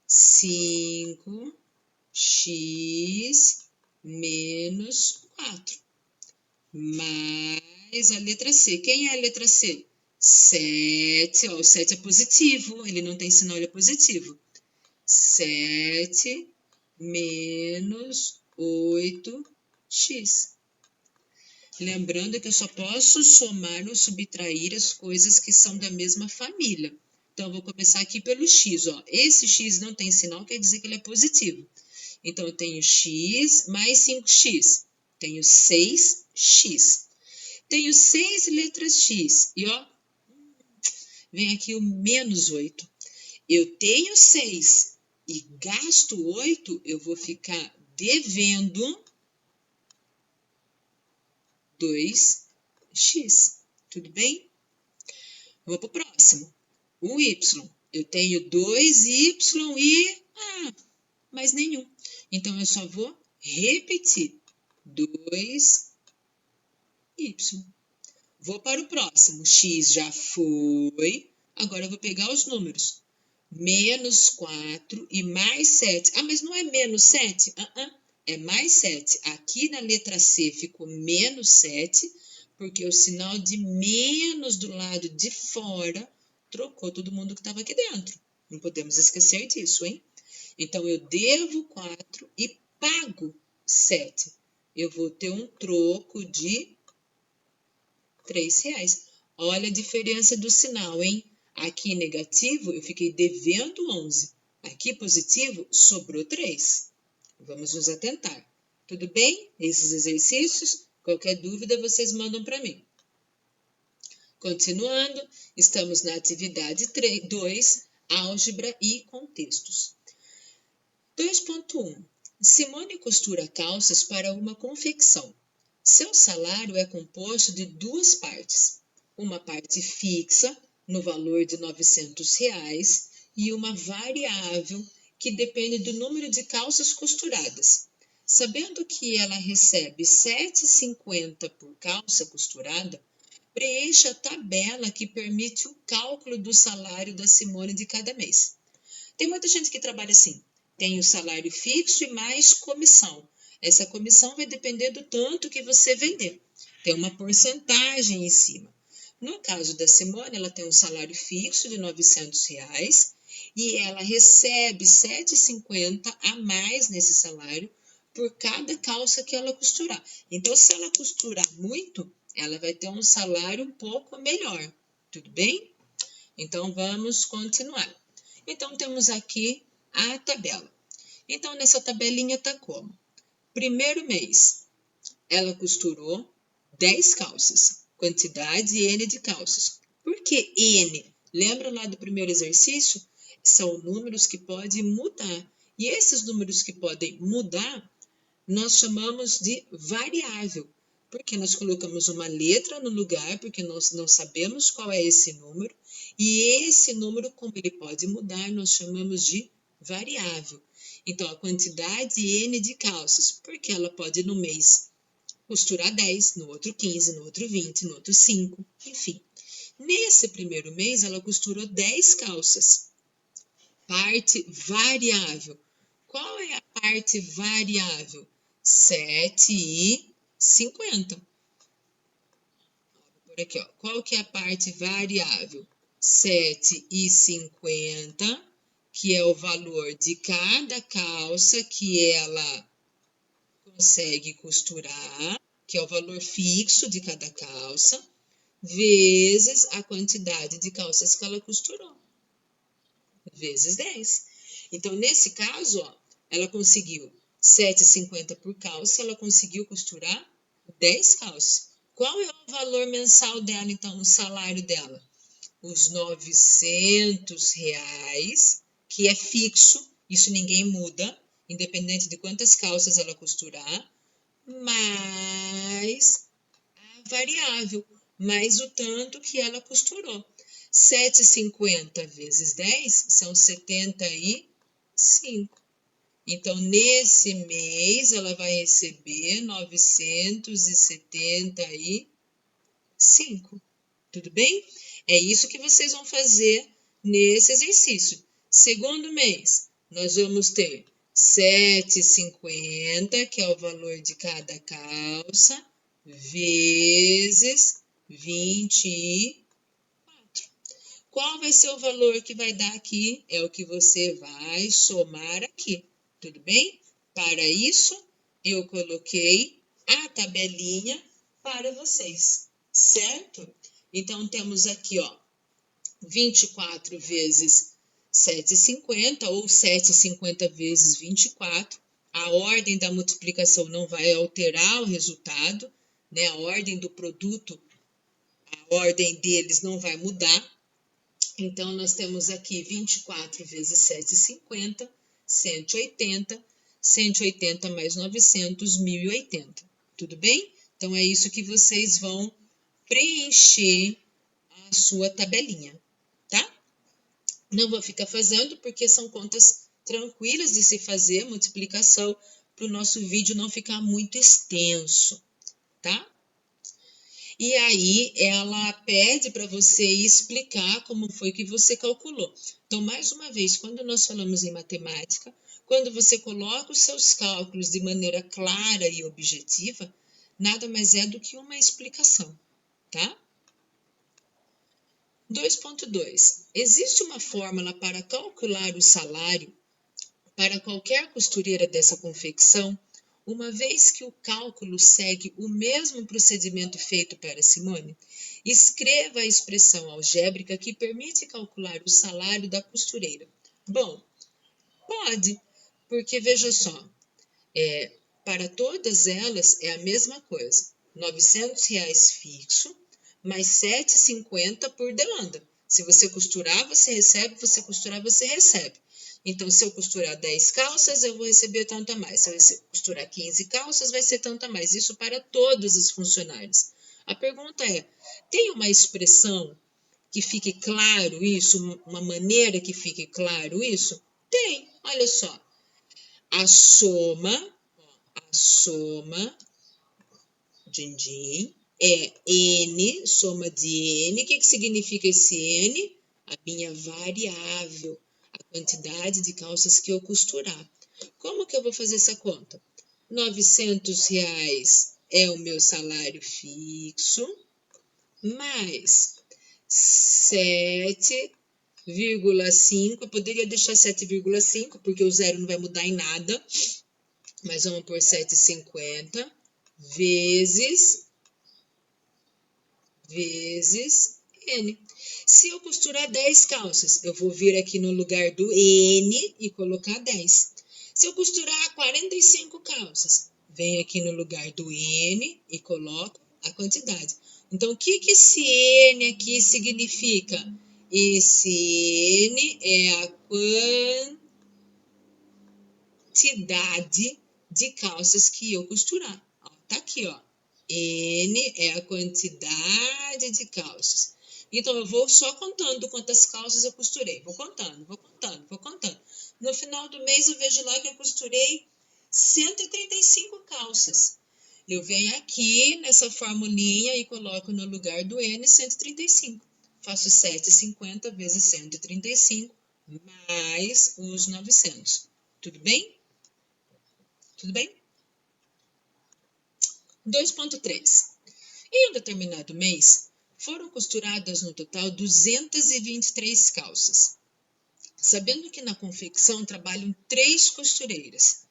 5x menos 4. Mais a letra C. Quem é a letra C? 7. Ó, o 7 é positivo, ele não tem sinal, ele é positivo. 7 menos 8x. Lembrando que eu só posso somar ou subtrair as coisas que são da mesma família. Então, eu vou começar aqui pelo x. Ó. Esse x não tem sinal, quer dizer que ele é positivo. Então, eu tenho x mais 5x. Tenho 6x. Tenho 6 letras x. E, ó, vem aqui o menos 8. Eu tenho 6 e gasto 8, eu vou ficar devendo 2x. Tudo bem? Vou para o próximo. O y. Eu tenho 2y e... mais nenhum. Então, eu só vou repetir. 2y. Vou para o próximo. X já foi. Agora, eu vou pegar os números. Menos 4 e mais 7. Ah, mas não é menos 7? É mais 7. Aqui na letra C ficou menos 7, porque o sinal de menos do lado de fora trocou todo mundo que estava aqui dentro. Não podemos esquecer disso, hein? Então, eu devo 4 e pago 7. Eu vou ter um troco de R$3. Olha a diferença do sinal, hein? Aqui negativo, eu fiquei devendo 11. Aqui positivo, sobrou 3. Vamos nos atentar. Tudo bem? Esses exercícios, qualquer dúvida, vocês mandam para mim. Continuando, estamos na atividade 2, álgebra e contextos. 2.1. Simone costura calças para uma confecção. Seu salário é composto de duas partes. Uma parte fixa, no valor de R$900, e uma variável, que depende do número de calças costuradas. Sabendo que ela recebe R$ 7,50 por calça costurada, preencha a tabela que permite o cálculo do salário da Simone de cada mês. Tem muita gente que trabalha assim. Tem o salário fixo e mais comissão. Essa comissão vai depender do tanto que você vender. Tem uma porcentagem em cima. No caso da Simone, ela tem um salário fixo de R$900 e ela recebe R$ 7,50 a mais nesse salário por cada calça que ela costurar. Então, se ela costurar muito, ela vai ter um salário um pouco melhor. Tudo bem? Então, vamos continuar. Então, temos aqui a tabela. Então, nessa tabelinha está como? Primeiro mês, ela costurou 10 calças, quantidade N de calças. Por que N? Lembra lá do primeiro exercício? São números que podem mudar. E esses números que podem mudar, nós chamamos de variável. Porque nós colocamos uma letra no lugar, porque nós não sabemos qual é esse número, e esse número, como ele pode mudar, nós chamamos de variável. Então, a quantidade N de calças, porque ela pode no mês costurar 10, no outro 15, no outro 20, no outro 5, enfim. Nesse primeiro mês, ela costurou 10 calças. Parte variável. Qual é a parte variável? 7,50. Por aqui, ó. Qual que é a parte variável? 7,50, que é o valor de cada calça que ela consegue costurar, que é o valor fixo de cada calça, vezes a quantidade de calças que ela costurou, vezes 10. Então, nesse caso, ó, ela conseguiu 7,50 por calça, ela conseguiu costurar 10 calças. Qual é o valor mensal dela, então, o salário dela? Os R$ 900, que é fixo, isso ninguém muda, independente de quantas calças ela costurar, mais a variável, mais o tanto que ela costurou. 7,50 vezes 10 são 75. Então, nesse mês, ela vai receber 975. Tudo bem? É isso que vocês vão fazer nesse exercício. Segundo mês, nós vamos ter 7,50, que é o valor de cada calça, vezes 24. Qual vai ser o valor que vai dar aqui? É o que você vai somar aqui. Tudo bem? Para isso, eu coloquei a tabelinha para vocês, certo? Então, temos aqui, ó, 24 vezes 7,50 ou 7,50 vezes 24. A ordem da multiplicação não vai alterar o resultado, né? A ordem do produto, a ordem deles não vai mudar. Então, nós temos aqui 24 vezes 7,50, 180. 180 mais 900, 1.080. Tudo bem? Então, é isso que vocês vão preencher a sua tabelinha, tá? Não vou ficar fazendo porque são contas tranquilas de se fazer, multiplicação, para o nosso vídeo não ficar muito extenso, tá? E aí ela pede para você explicar como foi que você calculou. Então, mais uma vez, quando nós falamos em matemática, quando você coloca os seus cálculos de maneira clara e objetiva, nada mais é do que uma explicação, tá? 2.2. Existe uma fórmula para calcular o salário para qualquer costureira dessa confecção, uma vez que o cálculo segue o mesmo procedimento feito para Simone? Escreva a expressão algébrica que permite calcular o salário da costureira. Bom, pode, porque veja só, para todas elas é a mesma coisa. R$ 900 fixo, mais 7,50 por demanda. Se você costurar, você recebe, você costurar, você recebe. Então, se eu costurar 10 calças, eu vou receber tanto a mais. Se eu costurar 15 calças, vai ser tanto a mais. Isso para todos os funcionários. A pergunta é, tem uma expressão que fique claro isso? Uma maneira que fique claro isso? Tem, olha só. A soma din-din, é N, soma de N. O que significa esse N? A minha variável, a quantidade de calças que eu costurar. Como que eu vou fazer essa conta? R$ 900 é o meu salário fixo, mais 7,5. Eu poderia deixar 7,5, porque o zero não vai mudar em nada, mas vamos por 7,50 vezes N. Se eu costurar 10 calças, eu vou vir aqui no lugar do N e colocar 10. Se eu costurar 45 calças, venho aqui no lugar do N e coloco a quantidade. Então, o que esse N aqui significa? Esse N é a quantidade de calças que eu costurar. Ó, tá aqui, ó. N é a quantidade de calças. Então, eu vou só contando quantas calças eu costurei. Vou contando. No final do mês, eu vejo lá que eu costurei 135 calças. Eu venho aqui nessa formulinha e coloco no lugar do N 135. Faço 750 vezes 135 mais os 900. Tudo bem? Tudo bem? 2.3. Em um determinado mês, foram costuradas no total 223 calças. Sabendo que na confecção trabalham 3 costureiras,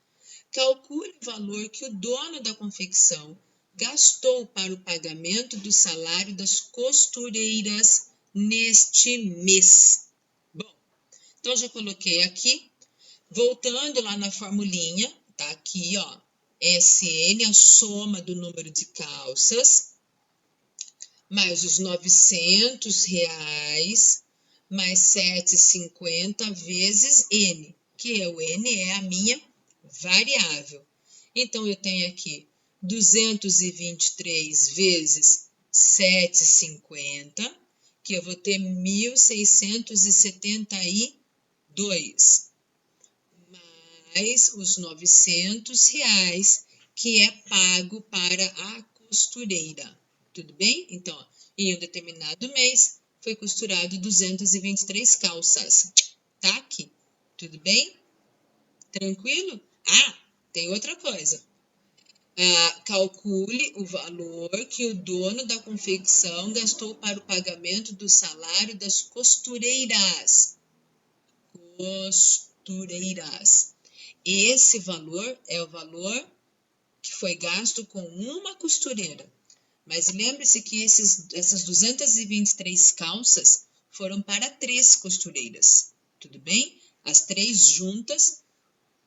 calcule o valor que o dono da confecção gastou para o pagamento do salário das costureiras neste mês. Bom, então já coloquei aqui, voltando lá na formulinha, tá aqui, ó, SN, a soma do número de calças, mais os R$ 900, mais 7,50 vezes N, que é o N é a minha variável. Então, eu tenho aqui 223 vezes 7,50, que eu vou ter 1.672, mais os R$ 900, que é pago para a costureira. Tudo bem? Então, em um determinado mês, foi costurado 223 calças. Tá aqui. Tudo bem? Tranquilo? Ah, tem outra coisa. Calcule o valor que o dono da confecção gastou para o pagamento do salário das costureiras. Esse valor é o valor que foi gasto com uma costureira. Mas lembre-se que essas 223 calças foram para 3 costureiras. Tudo bem? As 3 juntas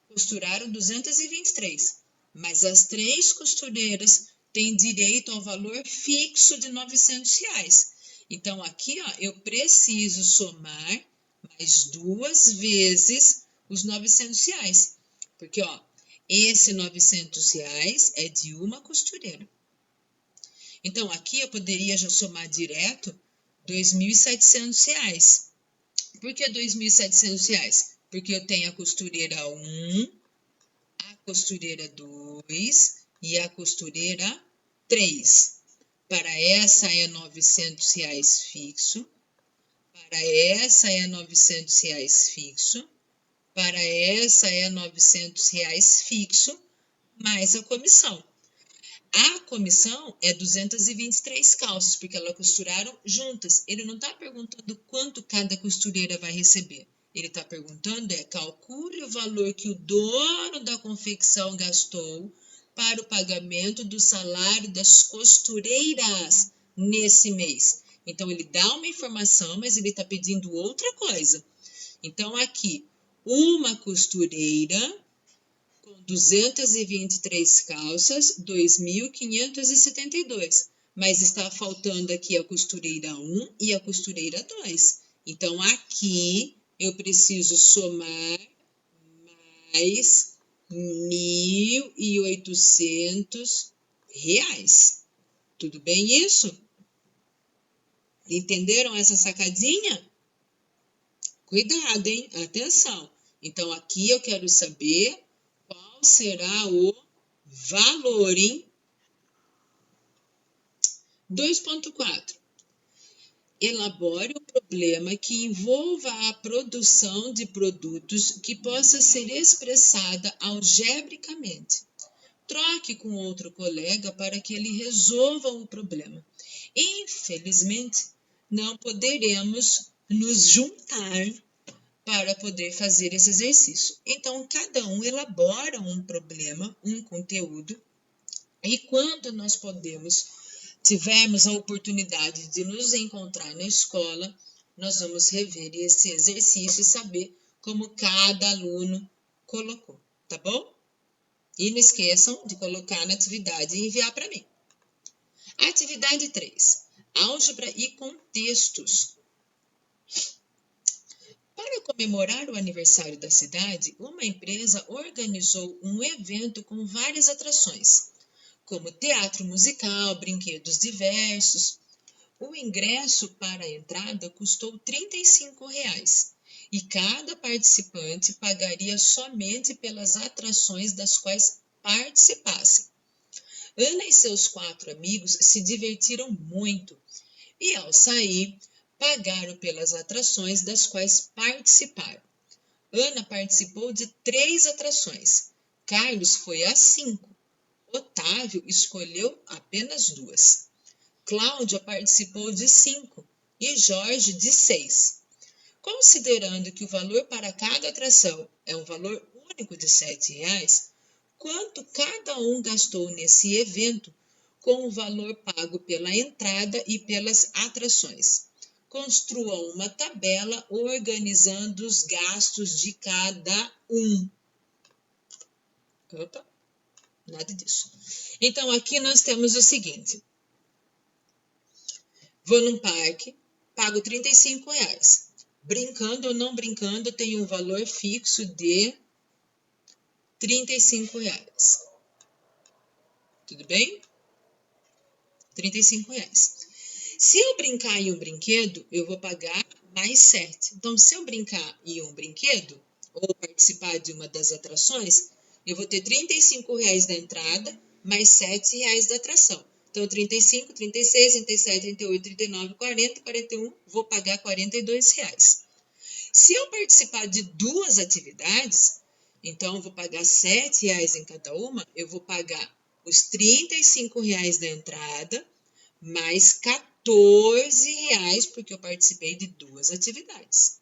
costuraram 223. Mas as 3 costureiras têm direito ao valor fixo de R$ 900. Então, aqui, ó, eu preciso somar mais 2 vezes os R$ 900. Porque, ó, esse R$ 900 é de uma costureira. Então, aqui eu poderia já somar direto R$ 2.700. Por que R$ 2.700? Porque eu tenho a costureira 1, a costureira 2 e a costureira 3. Para essa é R$ 900 fixo. Para essa é R$ 900 fixo. Para essa é R$ 900 fixo, mais a comissão. A comissão é 223 calças, porque elas costuraram juntas. Ele não está perguntando quanto cada costureira vai receber. Ele está perguntando calcule o valor que o dono da confecção gastou para o pagamento do salário das costureiras nesse mês. Então, ele dá uma informação, mas ele está pedindo outra coisa. Então, aqui, uma costureira com 223 calças, 2.572. Mas está faltando aqui a costureira 1 e a costureira 2. Então, aqui eu preciso somar mais R$ 1.800. Tudo bem isso? Entenderam essa sacadinha? Cuidado, hein? Atenção. Então, aqui eu quero saber qual será o valor, hein? 2.4. Elabore um problema que envolva a produção de produtos que possa ser expressada algebricamente. Troque com outro colega para que ele resolva o problema. Infelizmente, não poderemos nos juntar para poder fazer esse exercício. Então, cada um elabora um problema, um conteúdo, e quando nós tivermos a oportunidade de nos encontrar na escola, nós vamos rever esse exercício e saber como cada aluno colocou, tá bom? E não esqueçam de colocar na atividade e enviar para mim. Atividade 3. Álgebra e contextos. Para comemorar o aniversário da cidade, uma empresa organizou um evento com várias atrações, como teatro musical, brinquedos diversos. O ingresso para a entrada custou R$ 35 e cada participante pagaria somente pelas atrações das quais participassem. Ana e seus 4 amigos se divertiram muito e, ao sair, pagaram pelas atrações das quais participaram. Ana participou de 3 atrações, Carlos foi a 5, Otávio escolheu apenas 2. Cláudia participou de 5 e Jorge de 6. Considerando que o valor para cada atração é um valor único de R$ 7, quanto cada um gastou nesse evento com o valor pago pela entrada e pelas atrações? Construa uma tabela organizando os gastos de cada um. Opa, nada disso. Então, aqui nós temos o seguinte. Vou num parque, pago R$ 35. Brincando ou não brincando, tenho um valor fixo de R$ 35. Tudo bem? R$ 35. Se eu brincar em um brinquedo, eu vou pagar mais 7. Então, se eu brincar em um brinquedo, ou participar de uma das atrações, eu vou ter R$ 35 da entrada, mais R$ 7 da atração. Então, 35, 36, 37, 38, 39, 40, 41, vou pagar R$ 42. Se eu participar de 2 atividades, então eu vou pagar R$ 7 em cada uma, eu vou pagar os R$ 35 da entrada, mais R$ 14, porque eu participei de 2 atividades.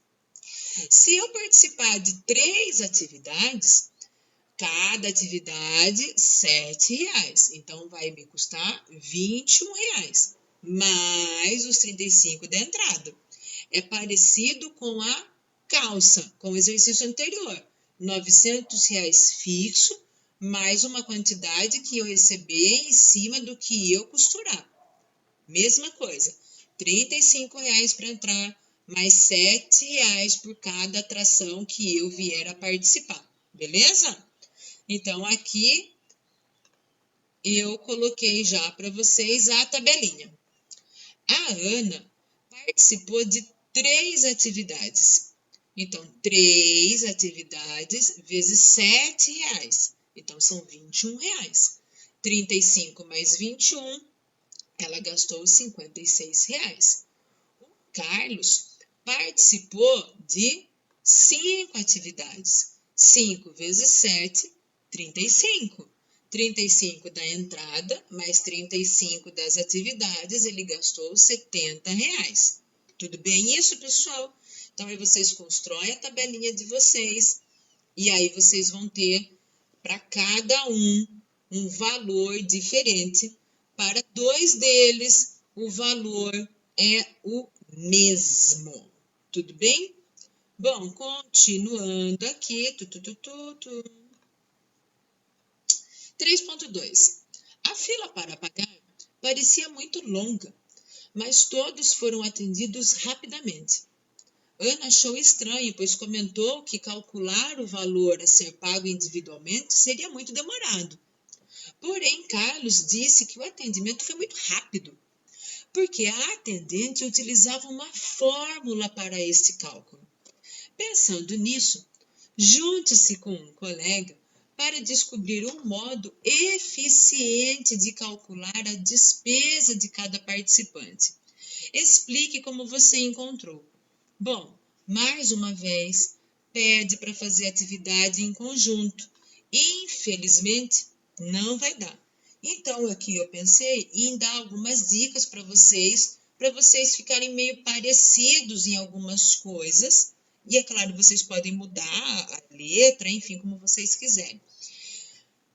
Se eu participar de 3 atividades, cada atividade R$ 7, então vai me custar R$ 21, mais os 35 da entrada. É parecido com a calça, com o exercício anterior, R$ 900 fixo, mais uma quantidade que eu receber em cima do que eu costurar. Mesma coisa, R$ 35 para entrar, mais R$ 7 por cada atração que eu vier a participar, beleza? Então, aqui eu coloquei já para vocês a tabelinha. A Ana participou de 3 atividades. Então, 3 atividades vezes R$ 7. Então, são R$ 21. 35 mais 21, ela gastou R$ 56. O Carlos participou de 5 atividades. 5 vezes 7, 35. 35 da entrada, mais 35 das atividades, ele gastou R$ 70. Tudo bem isso, pessoal? Então, aí vocês constroem a tabelinha de vocês e aí vocês vão ter para cada um valor diferente. Para 2 deles, o valor é o mesmo. Tudo bem? Bom, continuando aqui. 3.2. A fila para pagar parecia muito longa, mas todos foram atendidos rapidamente. Ana achou estranho, pois comentou que calcular o valor a ser pago individualmente seria muito demorado. Porém, Carlos disse que o atendimento foi muito rápido, porque a atendente utilizava uma fórmula para esse cálculo. Pensando nisso, junte-se com um colega para descobrir um modo eficiente de calcular a despesa de cada participante. Explique como você encontrou. Bom, mais uma vez, pede para fazer atividade em conjunto. Infelizmente, não vai dar. Então, aqui eu pensei em dar algumas dicas para vocês ficarem meio parecidos em algumas coisas. E, é claro, vocês podem mudar a letra, enfim, como vocês quiserem.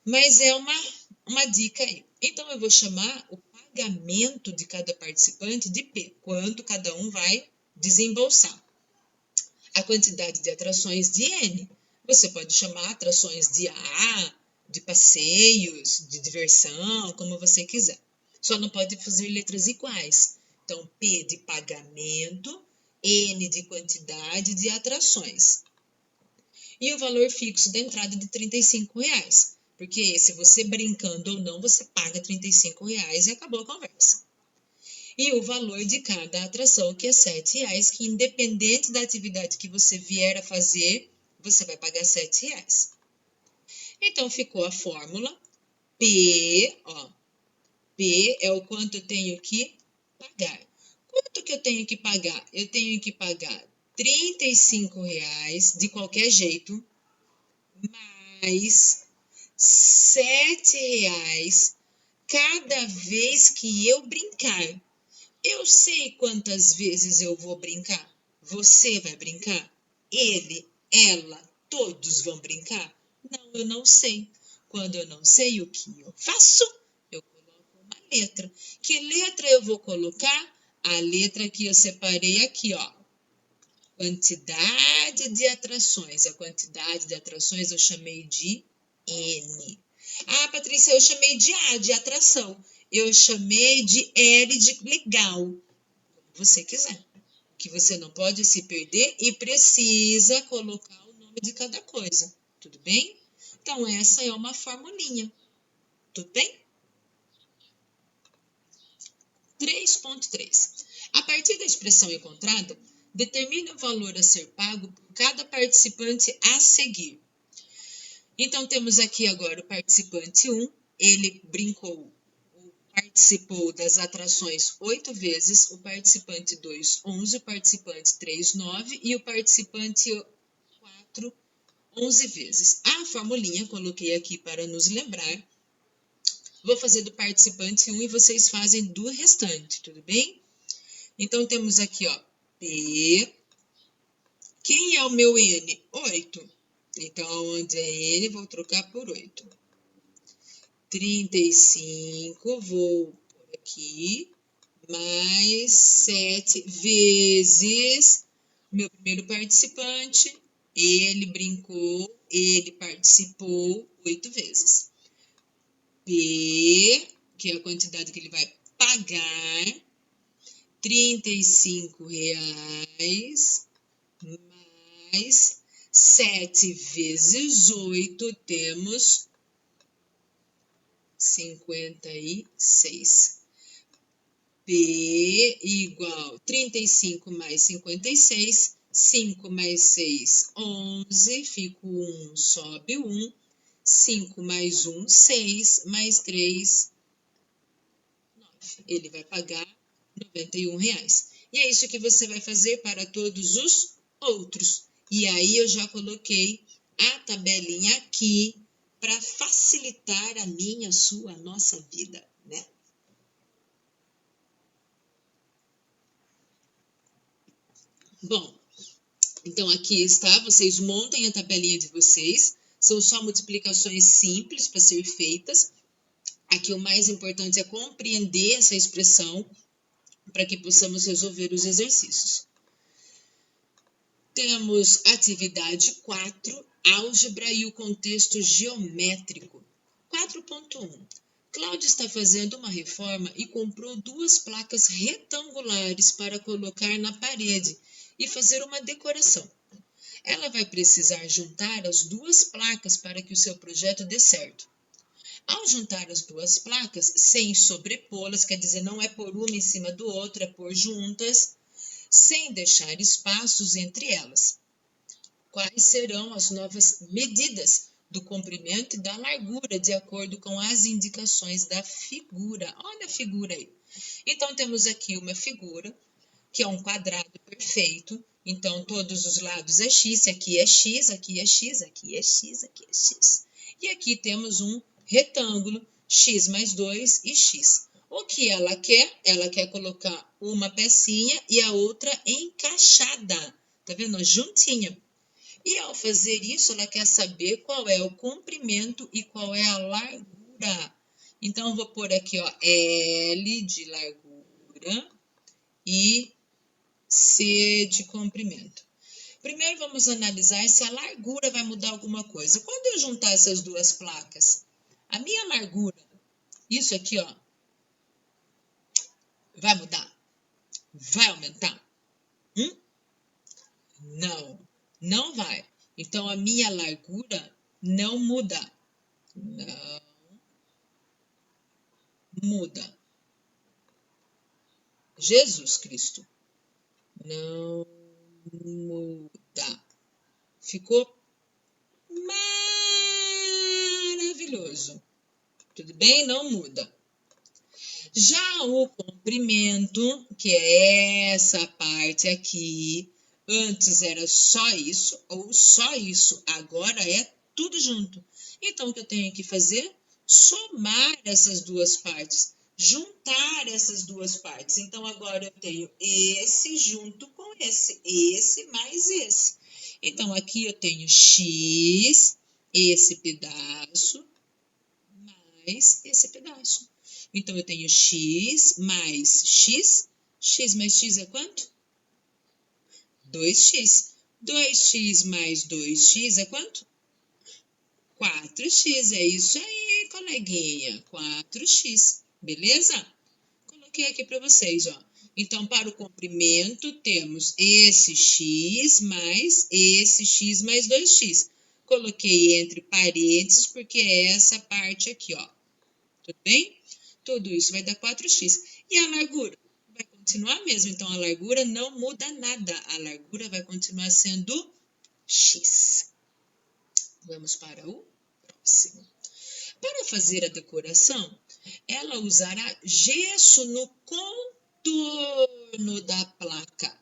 Mas é uma dica aí. Então, eu vou chamar o pagamento de cada participante de P, quanto cada um vai desembolsar. A quantidade de atrações de N. Você pode chamar atrações de A, de passeios, de diversão, como você quiser. Só não pode fazer letras iguais. Então, P de pagamento, N de quantidade de atrações. E o valor fixo da entrada de R$ 35. Porque se você brincando ou não, você paga R$ 35 e acabou a conversa. E o valor de cada atração, que é R$ 7, que independente da atividade que você vier a fazer, você vai pagar R$ 7. Então, ficou a fórmula P, ó. P é o quanto eu tenho que pagar. Quanto que eu tenho que pagar? Eu tenho que pagar R$ 35 de qualquer jeito, mais R$ 7 cada vez que eu brincar. Eu sei quantas vezes eu vou brincar. Você vai brincar? Ele, ela, todos vão brincar? Não, eu não sei. Quando eu não sei o que eu faço, eu coloco uma letra. Que letra eu vou colocar? A letra que eu separei aqui, ó. Quantidade de atrações. A quantidade de atrações eu chamei de N. Ah, Patrícia, eu chamei de A, de atração. Eu chamei de L, de legal. Como você quiser. Que você não pode se perder e precisa colocar o nome de cada coisa. Tudo bem? Então, essa é uma formulinha. Tudo bem? 3.3. A partir da expressão encontrada, determine o valor a ser pago por cada participante a seguir. Então, temos aqui agora o participante 1, ele brincou, participou das atrações 8 vezes, o participante 2, 11, o participante 3, 9 e o participante 4, 11 vezes. A formulinha coloquei aqui para nos lembrar. Vou fazer do participante 1 e vocês fazem do restante, tudo bem? Então, temos aqui, ó, P. Quem é o meu N? 8. Então, onde é N, vou trocar por 8. 35, vou por aqui, mais 7 vezes meu primeiro participante. Ele brincou, ele participou 8 vezes. P, que é a quantidade que ele vai pagar, R$ 35, mais 7 vezes 8, temos 56. P igual 35 mais 56, 5 mais 6, 11, fica 1, sobe 1, 5 mais 1, 6, mais 3, 9. Ele vai pagar R$ 91. E é isso que você vai fazer para todos os outros. E aí eu já coloquei a tabelinha aqui para facilitar a minha, a sua, a nossa vida, né? Bom, então aqui está, vocês montem a tabelinha de vocês, são só multiplicações simples para ser feitas. Aqui o mais importante é compreender essa expressão para que possamos resolver os exercícios. Temos atividade 4, álgebra e o contexto geométrico. 4.1. Cláudia está fazendo uma reforma e comprou 2 placas retangulares para colocar na parede e fazer uma decoração. Ela vai precisar juntar as 2 placas para que o seu projeto dê certo. Ao juntar as 2 placas, sem sobrepô-las, quer dizer, não é pôr uma em cima do outro, é pôr juntas, sem deixar espaços entre elas. Quais serão as novas medidas do comprimento e da largura, de acordo com as indicações da figura? Olha a figura aí. Então, temos aqui uma figura, que é um quadrado perfeito. Então, todos os lados é x, aqui é x, aqui é x, aqui é x, aqui é x. E aqui temos um retângulo, x mais 2 e x. O que ela quer? Ela quer colocar uma pecinha e a outra encaixada. Tá vendo? Juntinha. E ao fazer isso, ela quer saber qual é o comprimento e qual é a largura. Então, eu vou pôr aqui, ó, L de largura e C de comprimento. Primeiro, vamos analisar se a largura vai mudar alguma coisa. Quando eu juntar essas 2 placas, a minha largura, isso aqui, ó, vai mudar? Vai aumentar? Não, não vai. Então, a minha largura não muda. muda. Jesus Cristo não muda. Ficou maravilhoso. Tudo bem? Não muda. Já o comprimento, que é essa parte aqui, antes era só isso ou só isso, agora é tudo junto. Então, o que eu tenho que fazer? Somar essas duas partes, juntar essas duas partes. Então, agora eu tenho esse junto com esse mais esse. Então, aqui eu tenho x, esse pedaço, mais esse pedaço. Então, eu tenho x mais x. X mais x é quanto? 2x. 2x mais 2x é quanto? 4x. É isso aí, coleguinha. 4x. Beleza? Coloquei aqui para vocês, ó. Então, para o comprimento, temos esse x mais 2x. Coloquei entre parênteses, porque é essa parte aqui, ó. Tudo bem? Tudo isso vai dar 4x. E a largura? Vai continuar mesmo. Então, a largura não muda nada. A largura vai continuar sendo x. Vamos para o próximo. Para fazer a decoração, ela usará gesso no contorno da placa.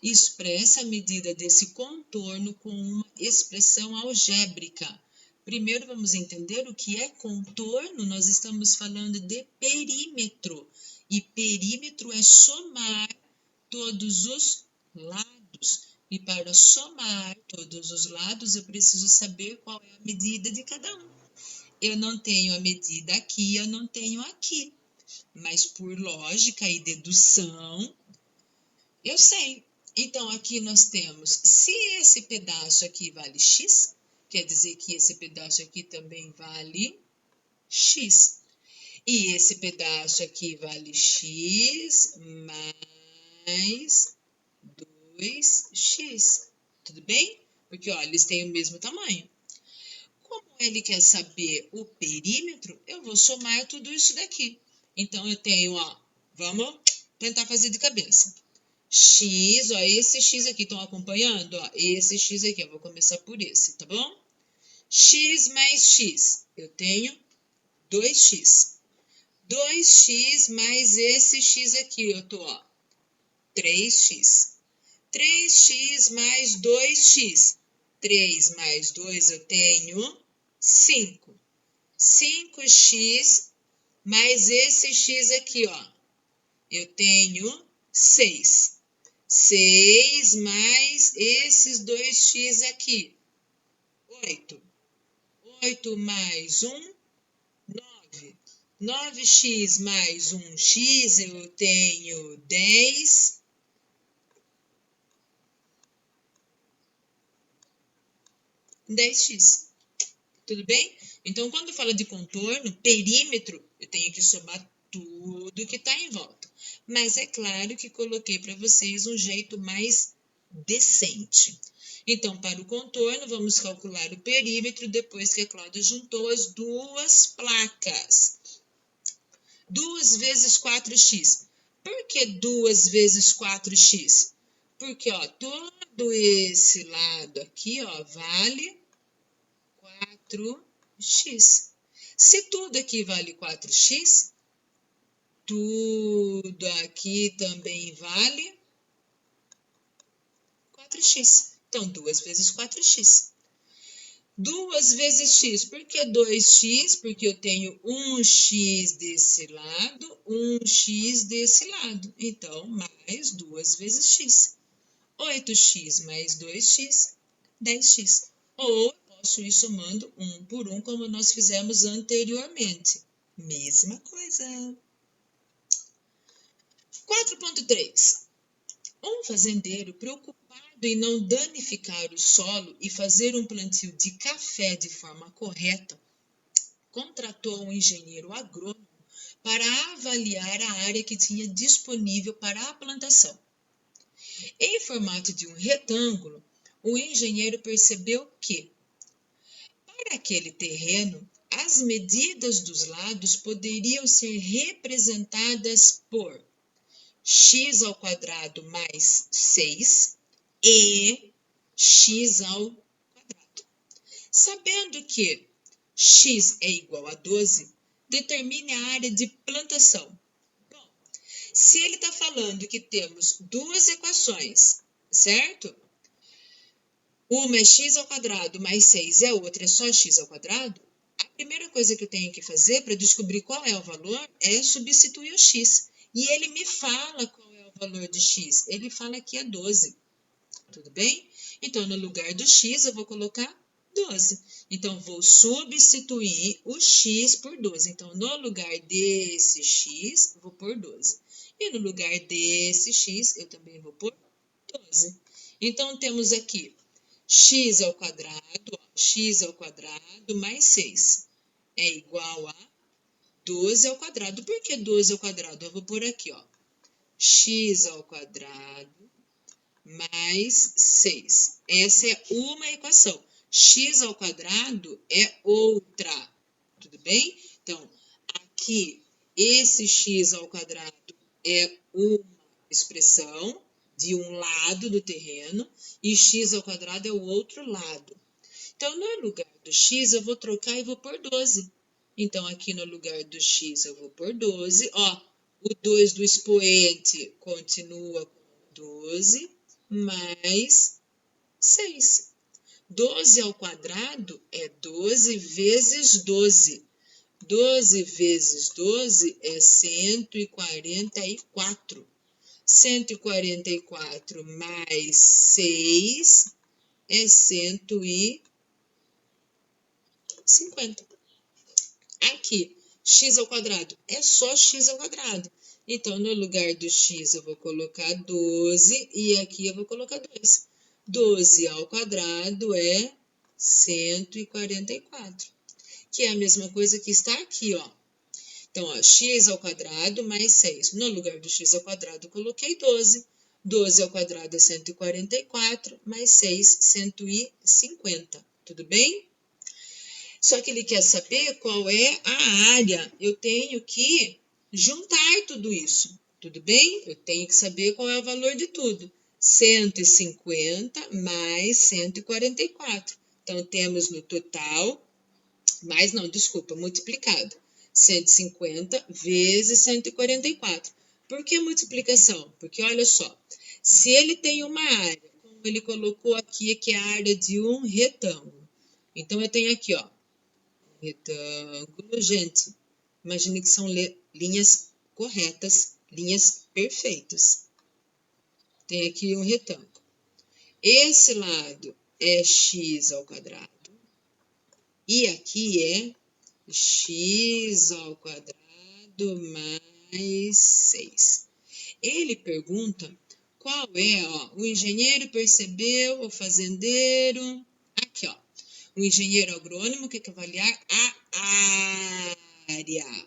Expressa a medida desse contorno com uma expressão algébrica. Primeiro vamos entender o que é contorno. Nós estamos falando de perímetro. E perímetro é somar todos os lados. E para somar todos os lados, eu preciso saber qual é a medida de cada um. Eu não tenho a medida aqui, eu não tenho aqui. Mas por lógica e dedução, eu sei. Então, aqui nós temos, se esse pedaço aqui vale x, quer dizer que esse pedaço aqui também vale x. E esse pedaço aqui vale x mais 2x. Tudo bem? Porque, olha, eles têm o mesmo tamanho. Como ele quer saber o perímetro, eu vou somar tudo isso daqui. Então, eu tenho, ó, vamos tentar fazer de cabeça. X, ó, esse X aqui, estão acompanhando? Ó, esse X aqui, eu vou começar por esse, tá bom? X mais X, eu tenho 2x. 2x mais esse X aqui, eu tô, ó, 3x. 3x mais 2x. 3 mais 2 eu tenho 5. 5x mais esse x aqui, ó, eu tenho 6. 6 mais esses 2x aqui, 8. 8 mais 1, 9. 9x mais 1x, eu tenho 10. 10x. Tudo bem? Então, quando fala de contorno, perímetro, eu tenho que somar tudo que está em volta. Mas é claro que coloquei para vocês um jeito mais decente. Então, para o contorno, vamos calcular o perímetro depois que a Cláudia juntou as duas placas. 2 vezes 4x. Por que 2 vezes 4x? Porque, ó, todo esse lado aqui, ó, vale 4x. Se tudo aqui vale 4x, tudo aqui também vale 4x. Então, 2 vezes 4x. 2 vezes x. Por que 2x? Porque eu tenho 1x desse lado, 1x desse lado. Então, mais 2 vezes x. 8x mais 2x, 10x. Ou posso ir somando um por um, como nós fizemos anteriormente. Mesma coisa. 4.3. Um fazendeiro preocupado em não danificar o solo e fazer um plantio de café de forma correta, contratou um engenheiro agrônomo para avaliar a área que tinha disponível para a plantação. Em formato de um retângulo, o engenheiro percebeu que, para aquele terreno, as medidas dos lados poderiam ser representadas por x ao quadrado mais 6 e x ao quadrado. Sabendo que x é igual a 12, determine a área de plantação. Bom, se ele está falando que temos duas equações, certo? Uma é x ao quadrado mais 6 e a outra é só x ao quadrado, a primeira coisa que eu tenho que fazer para descobrir qual é o valor é substituir o x. E ele me fala qual é o valor de x. Ele fala que é 12. Tudo bem? Então, no lugar do x, eu vou colocar 12. Então, vou substituir o x por 12. Então, no lugar desse x, vou pôr 12. E no lugar desse x, eu também vou pôr 12. Então, temos aqui x ao quadrado mais 6 é igual a 12 ao quadrado. Por que 12 ao quadrado? Eu vou pôr aqui, ó, x ao quadrado mais 6. Essa é uma equação. X ao quadrado é outra. Tudo bem? Então, aqui, esse x ao quadrado é uma expressão de um lado do terreno e x ao quadrado é o outro lado. Então, no lugar do x, eu vou trocar e vou pôr 12. Então, aqui no lugar do x, eu vou pôr 12. Ó, o 2 do expoente continua com 12 mais 6. 12 ao quadrado é 12 vezes 12. 12 vezes 12 é 144. 144 mais 6 é 150. Aqui, x ao quadrado é só x ao quadrado. Então, no lugar do x, eu vou colocar 12 e aqui eu vou colocar 2. 12 ao quadrado é 144, que é a mesma coisa que está aqui, ó. Então, ó, x ao quadrado mais 6. No lugar do x ao quadrado, eu coloquei 12. 12 ao quadrado é 144, mais 6, 150. Tudo bem? Só que ele quer saber qual é a área. Eu tenho que juntar tudo isso. Tudo bem? Eu tenho que saber qual é o valor de tudo. 150 mais 144. Então, temos no total, multiplicado. 150 vezes 144. Por que multiplicação? Porque, olha só, se ele tem uma área, como ele colocou aqui, que é a área de um retângulo. Então, eu tenho aqui, ó, retângulo, gente, imagine que são linhas corretas, linhas perfeitas. Tem aqui um retângulo. Esse lado é x ao quadrado e aqui é x ao quadrado mais 6. Ele pergunta qual é, ó, o engenheiro percebeu, o fazendeiro, aqui, ó. O engenheiro agrônomo quer avaliar a área.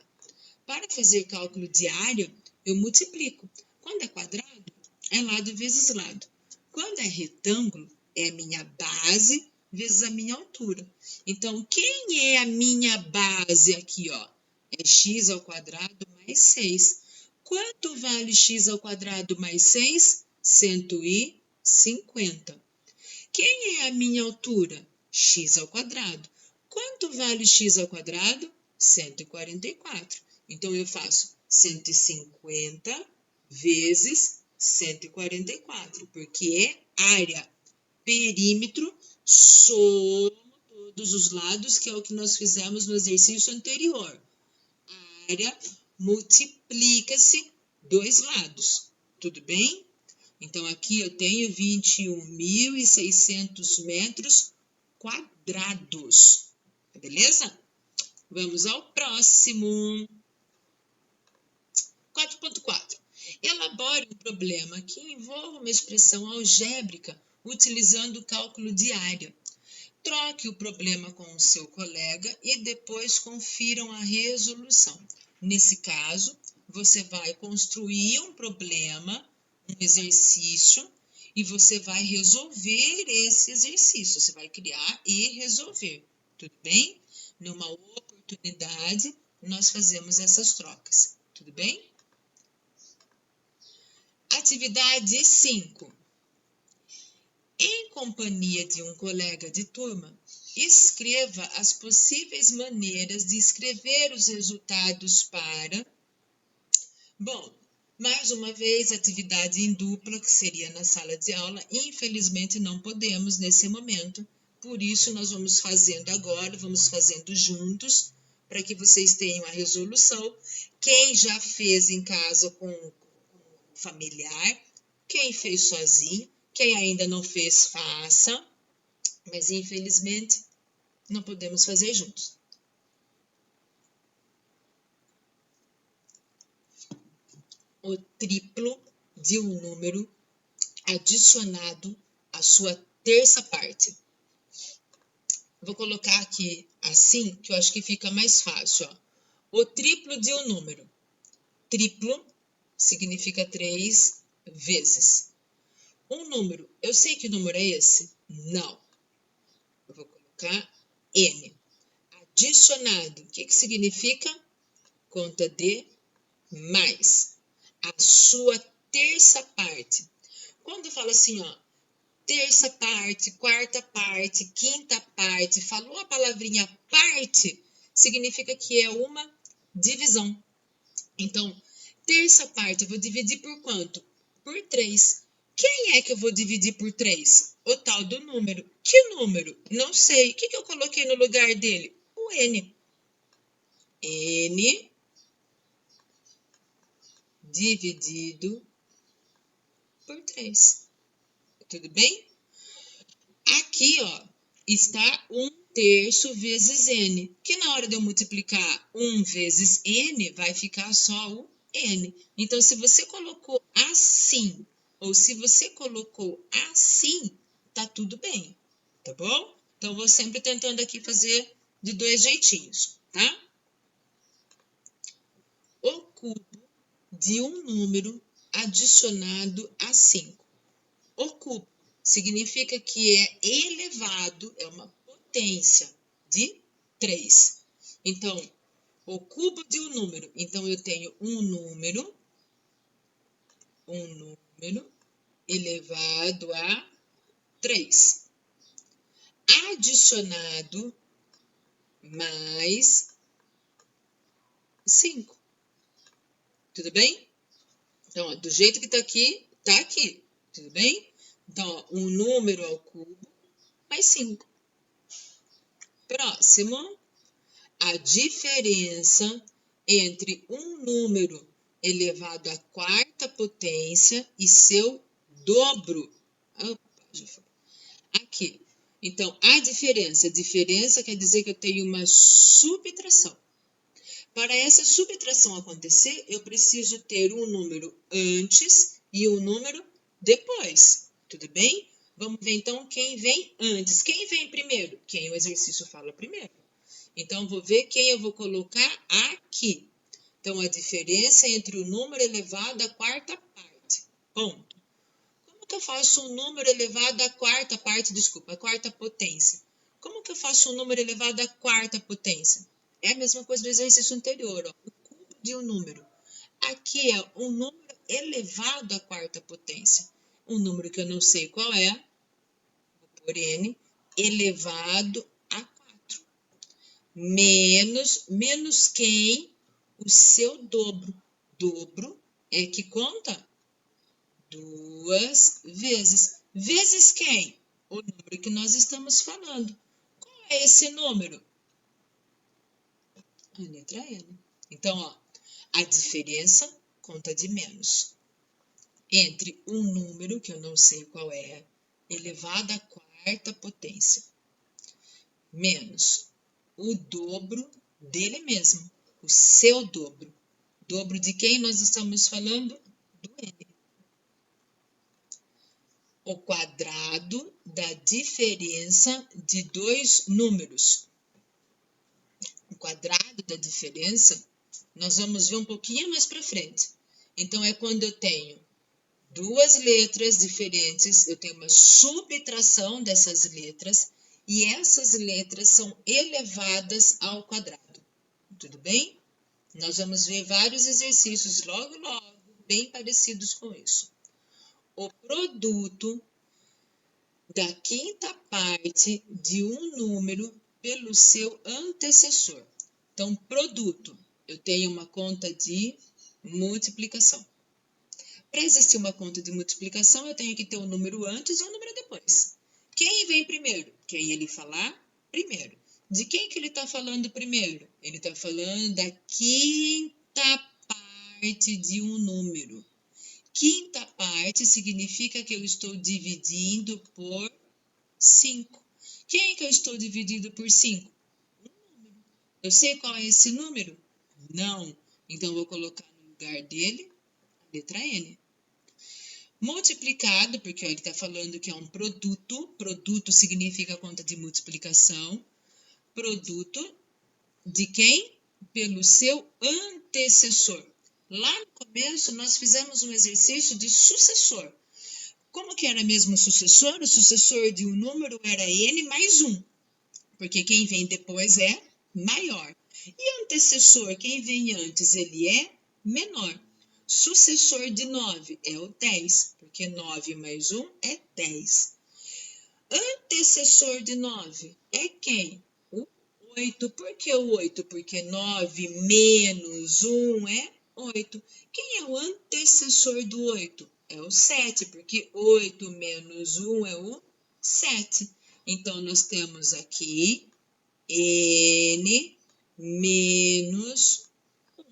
Para fazer cálculo de área, eu multiplico. Quando é quadrado, é lado vezes lado. Quando é retângulo, é a minha base vezes a minha altura. Então, quem é a minha base aqui, ó? É x ao quadrado mais 6. Quanto vale x ao quadrado mais 6? 150. Quem é a minha altura? X ao quadrado. Quanto vale x ao quadrado? 144. Então, eu faço 150 vezes 144, porque é área. Perímetro, somo todos os lados, que é o que nós fizemos no exercício anterior. Área multiplica-se dois lados. Tudo bem? Então, aqui eu tenho 21.600 metros quadrados. Beleza? Vamos ao próximo. 4.4. Elabore um problema que envolva uma expressão algébrica utilizando o cálculo de área. Troque o problema com o seu colega e depois confiram a resolução. Nesse caso, você vai construir um problema, um exercício, e você vai resolver esse exercício. Você vai criar e resolver. Tudo bem? Numa oportunidade, oportunidade, nós fazemos essas trocas. Tudo bem? Atividade 5. Em companhia de um colega de turma, escreva as possíveis maneiras de escrever os resultados para... Bom, mais uma vez, atividade em dupla, que seria na sala de aula. Infelizmente, não podemos nesse momento. Por isso, nós vamos fazendo agora, vamos fazendo juntos, para que vocês tenham a resolução. Quem já fez em casa com familiar, quem fez sozinho, quem ainda não fez, faça. Mas, infelizmente, não podemos fazer juntos. O triplo de um número adicionado à sua terça parte. Vou colocar aqui assim, que eu acho que fica mais fácil. Ó. O triplo de um número. Triplo significa 3 vezes. Um número, eu sei que número é esse? Não. Eu vou colocar N. Adicionado, o que significa? Conta de mais. A sua terça parte. Quando fala assim, ó, terça parte, quarta parte, quinta parte, falou a palavrinha parte, significa que é uma divisão. Então, terça parte eu vou dividir por quanto? Por 3. Quem é que eu vou dividir por 3? O tal do número. Que número? Não sei. O que eu coloquei no lugar dele? O N. N dividido por 3. Tudo bem? Aqui, ó, está 1/3 vezes N, que na hora de eu multiplicar 1 vezes N, vai ficar só o N. Então, se você colocou assim, ou se você colocou assim, tá tudo bem, tá bom? Então, vou sempre tentando aqui fazer de 2 jeitinhos, tá? O cubo de um número adicionado a 5. O cubo significa que é elevado, é uma potência de 3. Então, o cubo de um número. Então, eu tenho um número elevado a 3. Adicionado mais 5. Tudo bem? Então, ó, do jeito que está aqui. Tudo bem? Então, ó, um número ao cubo mais 5. Próximo, a diferença entre um número elevado à quarta potência e seu dobro. Opa, já foi. Aqui. Então, a diferença quer dizer que eu tenho uma subtração. Para essa subtração acontecer, eu preciso ter um número antes e um número depois. Tudo bem? Vamos ver então quem vem antes. Quem vem primeiro? Quem o exercício fala primeiro. Então, vou ver quem eu vou colocar aqui. Então, a diferença entre o número elevado à quarta parte. Ponto. Como que eu faço um número elevado à quarta parte, a quarta potência? Como que eu faço um número elevado à quarta potência? É a mesma coisa do exercício anterior, ó, o cubo de um número. Aqui é um número elevado à quarta potência. Um número que eu não sei qual é, vou pôr N, elevado a 4. Menos quem? O seu dobro. Dobro é que conta 2 vezes. Vezes quem? O número que nós estamos falando. Qual é esse número? A letra N. Então, ó, a diferença conta de menos. Entre um número, que eu não sei qual é, elevado à quarta potência, menos o dobro dele mesmo, o seu dobro. Dobro de quem nós estamos falando? Do N. O quadrado da diferença de dois números. O quadrado da diferença, nós vamos ver um pouquinho mais para frente. Então, é quando eu tenho duas letras diferentes, eu tenho uma subtração dessas letras, e essas letras são elevadas ao quadrado. bem? Nós vamos ver vários exercícios logo, bem parecidos com isso. O produto da quinta parte de um número pelo seu antecessor. Então, produto, eu tenho uma conta de multiplicação. Para existir uma conta de multiplicação, eu tenho que ter um número antes e um número depois. Quem vem primeiro? Quem ele falar primeiro. De quem que ele está falando primeiro? Ele está falando da quinta parte de um número. Quinta parte significa que eu estou dividindo por 5. Quem que eu estou dividindo por 5? Eu sei qual é esse número? Não. Então, eu vou colocar no lugar dele a letra N. Multiplicado, porque ele está falando que é um produto. Produto significa conta de multiplicação. Produto de quem? Pelo seu antecessor. Lá no começo, nós fizemos um exercício de sucessor. Como que era mesmo o sucessor? O sucessor de um número era n mais 1, porque quem vem depois é maior. E antecessor, quem vem antes, ele é menor. Sucessor de 9 é o 10, porque 9 mais 1 é 10. Antecessor de 9 é quem? O 8. Por que o 8? Porque 9 menos 1 é 8. Quem é o antecessor do 8? É o 7, porque 8 menos 1 é o 7. Então, nós temos aqui n menos 1.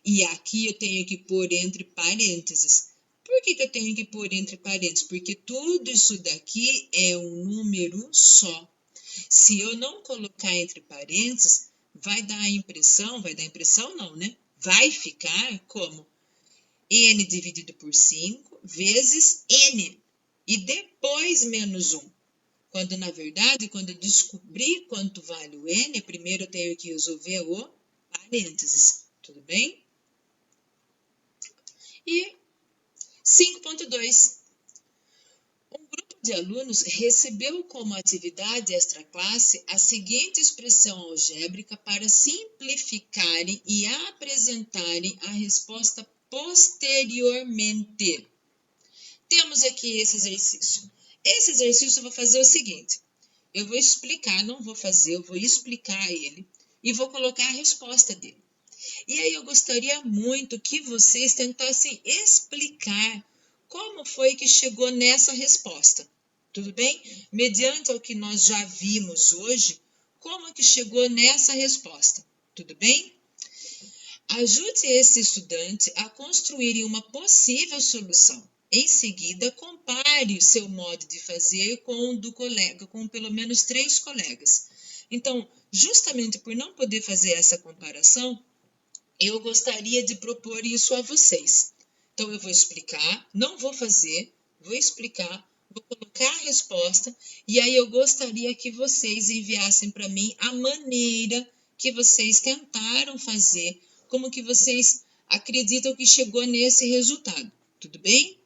E aqui eu tenho que pôr entre parênteses. Por que eu tenho que pôr entre parênteses? Porque tudo isso daqui é um número só. Se eu não colocar entre parênteses, vai dar impressão não, né? Vai ficar como n dividido por 5 vezes n. E depois menos 1. Quando, na verdade, quando eu descobrir quanto vale o n, primeiro eu tenho que resolver o parênteses. Tudo bem? E 5.2. Um grupo de alunos recebeu como atividade extraclasse a seguinte expressão algébrica para simplificarem e apresentarem a resposta posteriormente. Temos aqui esse exercício. Esse exercício eu vou fazer o seguinte. Eu vou explicar, não vou fazer, eu vou explicar ele e vou colocar a resposta dele. E aí eu gostaria muito que vocês tentassem explicar como foi que chegou nessa resposta. Tudo bem? Mediante o que nós já vimos hoje, como que chegou nessa resposta. Tudo bem? Ajude esse estudante a construir uma possível solução. Em seguida, compare o seu modo de fazer com o do colega, com pelo menos 3 colegas. Então, justamente por não poder fazer essa comparação, eu gostaria de propor isso a vocês. Então, eu vou explicar, não vou fazer, vou explicar, vou colocar a resposta, e aí eu gostaria que vocês enviassem para mim a maneira que vocês tentaram fazer, como que vocês acreditam que chegou nesse resultado. Tudo bem?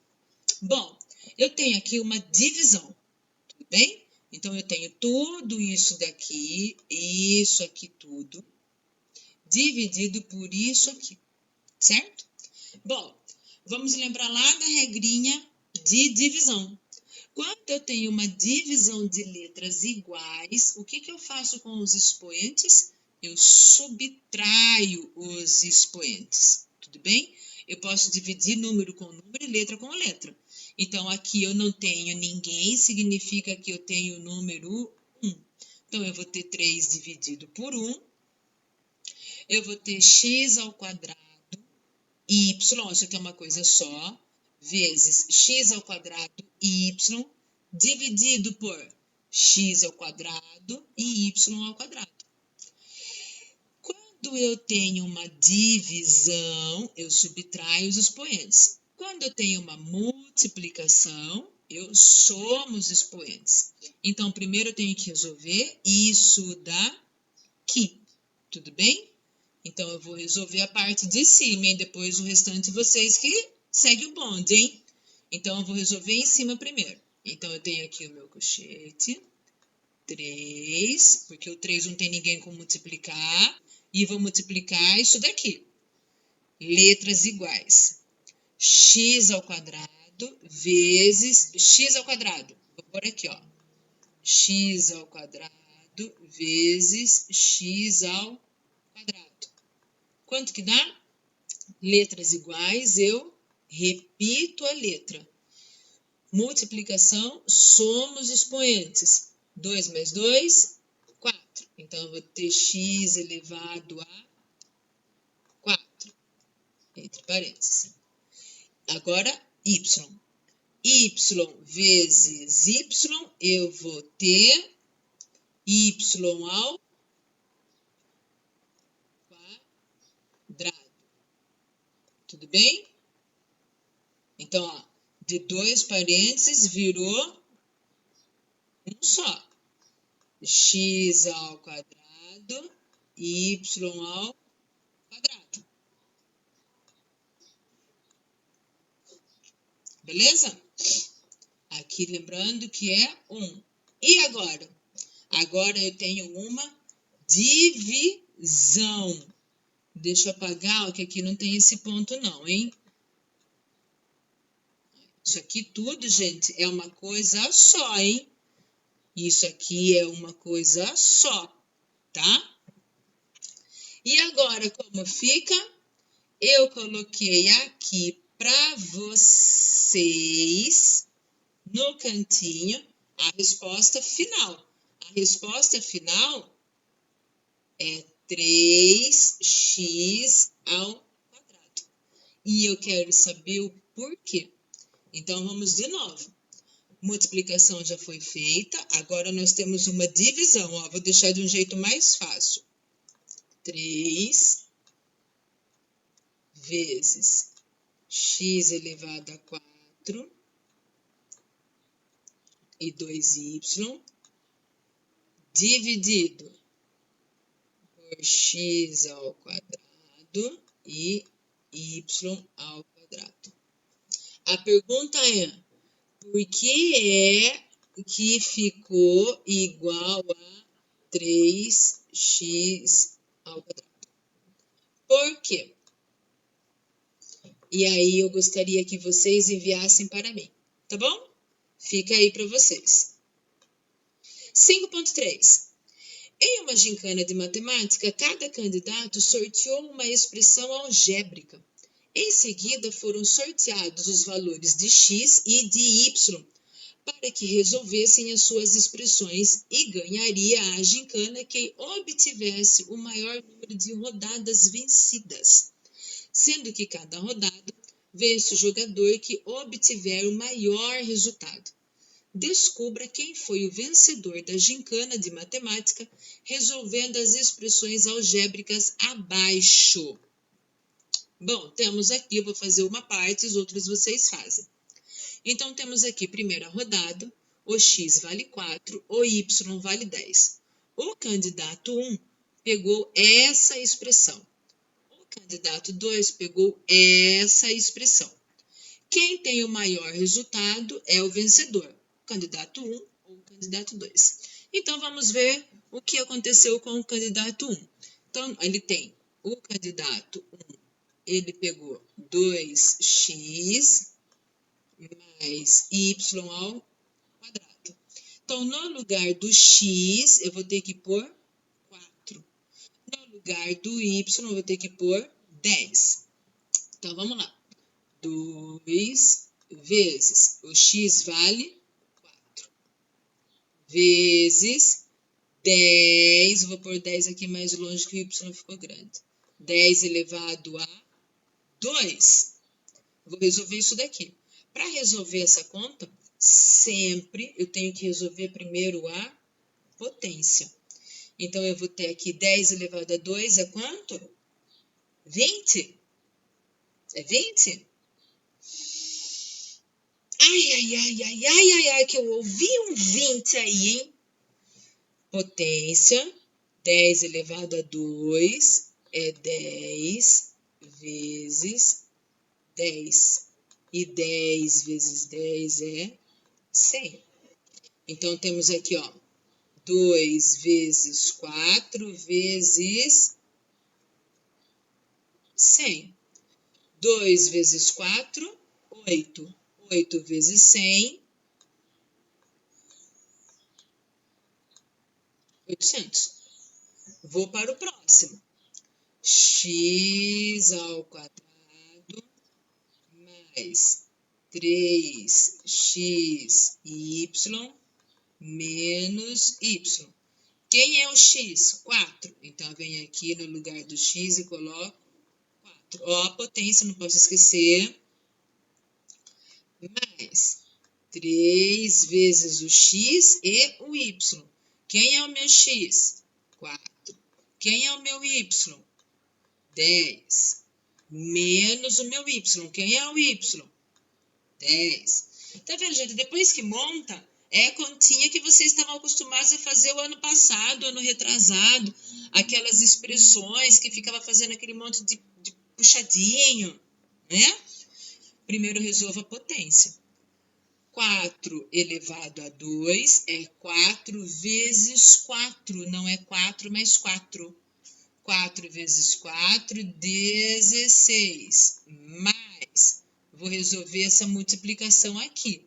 Bom, eu tenho aqui uma divisão, tudo bem? Então, eu tenho tudo isso daqui, isso aqui tudo, dividido por isso aqui, certo? Bom, vamos lembrar lá da regrinha de divisão. Quando eu tenho uma divisão de letras iguais, o que eu faço com os expoentes? Eu subtraio os expoentes, tudo bem? Eu posso dividir número com número e letra com letra. Então, aqui eu não tenho ninguém, significa que eu tenho o número 1. Então, eu vou ter 3 dividido por 1. Eu vou ter x ao quadrado, y, isso aqui é uma coisa só, vezes x ao quadrado, y, dividido por x ao quadrado e y ao quadrado. Quando eu tenho uma divisão, eu subtraio os expoentes. Quando eu tenho uma multiplicação, eu somo os expoentes. Então, primeiro eu tenho que resolver isso daqui. Tudo bem? Então, eu vou resolver a parte de cima, e depois o restante vocês que seguem o bonde, hein? Então, eu vou resolver em cima primeiro. Então, eu tenho aqui o meu colchete, 3, porque o 3 não tem ninguém como multiplicar. e vou multiplicar isso daqui. Letras iguais. X ao quadrado vezes x ao quadrado. Vou pôr aqui, ó. X ao quadrado vezes x ao quadrado. Quanto que dá? Letras iguais, eu repito a letra. Multiplicação, somos expoentes. 2 mais 2, 4. Então, eu vou ter x elevado a 4, entre parênteses. Agora, y. Y vezes y, eu vou ter y ao quadrado. Tudo bem? Então, ó, de 2 parênteses virou um só. X ao quadrado, y ao quadrado. Beleza? Aqui lembrando que é 1. E agora? Agora eu tenho uma divisão. Deixa eu apagar, que aqui não tem esse ponto não, hein? Isso aqui tudo, gente, é uma coisa só, hein? Isso aqui é uma coisa só, tá? E agora, como fica? Eu coloquei aqui para vocês, no cantinho, a resposta final. A resposta final é 3x ao quadrado. E eu quero saber o porquê. Então, vamos de novo. Multiplicação já foi feita, agora nós temos uma divisão. Ó, vou deixar de um jeito mais fácil. 3 vezes x elevado a 4 e 2y dividido por x ao quadrado e y ao quadrado. A pergunta é, por que é que ficou igual a 3x ao quadrado? Por quê? E aí eu gostaria que vocês enviassem para mim, tá bom? Fica aí para vocês. 5.3. Em uma gincana de matemática, cada candidato sorteou uma expressão algébrica. Em seguida, foram sorteados os valores de x e de y para que resolvessem as suas expressões e ganharia a gincana quem obtivesse o maior número de rodadas vencidas, sendo que cada rodada vence o jogador que obtiver o maior resultado. Descubra quem foi o vencedor da gincana de matemática, resolvendo as expressões algébricas abaixo. Bom, temos aqui, eu vou fazer uma parte, os outros vocês fazem. Então, temos aqui, primeira rodada, o x vale 4, o y vale 10. O candidato 1 pegou essa expressão. O candidato 2 pegou essa expressão. Quem tem o maior resultado é o vencedor, o candidato 1 ou o candidato 2. Então, vamos ver o que aconteceu com o candidato 1. Então, ele tem o candidato 1, ele pegou 2x mais y ao quadrado. Então, no lugar do x, eu vou ter que pôr 4. No lugar do y, eu vou ter que pôr 10. Então, vamos lá. 2 vezes o x vale 4. Vezes 10, vou pôr 10 aqui mais longe que o y ficou grande. 10 elevado a 2. Vou resolver isso daqui. Para resolver essa conta, sempre eu tenho que resolver primeiro a potência. Então, eu vou ter aqui 10 elevado a 2 é quanto? 20? É 20? Ai, que eu ouvi um 20 aí, hein? Potência, 10 elevado a 2 é 10 vezes 10. E 10 vezes 10 é 100. Então, temos aqui, ó, 2 vezes 4 vezes 100. 2 vezes 4, 8. 8 vezes 100, 800. Vou para o próximo. X ao quadrado mais 3xy menos y. Quem é o x? 4. Então, vem aqui no lugar do x e coloco 4. Ó, a potência, não posso esquecer. Mais 3 vezes o x e o y. Quem é o meu x? 4. Quem é o meu y? 10. Menos o meu y. Quem é o y? 10. Tá vendo, gente? Depois que monta, é a continha que vocês estavam acostumados a fazer o ano passado, ano retrasado. Aquelas expressões que ficava fazendo aquele monte de puxadinho, né? Primeiro resolva a potência. 4 elevado a 2 é 4 vezes 4, não é 4 mais 4. 4 vezes 4, 16. Mais, vou resolver essa multiplicação aqui.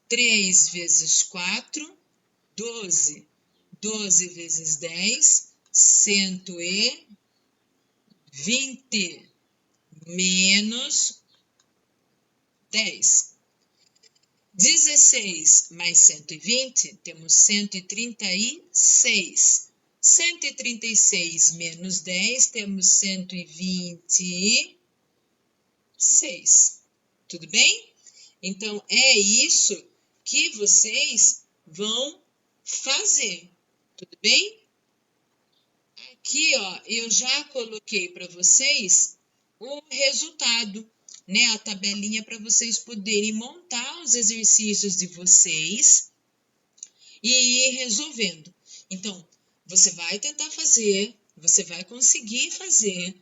3 vezes 4, 12. 12 vezes 10, 120. Menos 10. 16 mais 120, temos 136. 136 menos 10, temos 126. Tudo bem? Então, é isso que vocês vão fazer. Tudo bem? Aqui, ó, eu já coloquei para vocês o resultado, né? A tabelinha para vocês poderem montar os exercícios de vocês e ir resolvendo. Então, você vai tentar fazer, você vai conseguir fazer,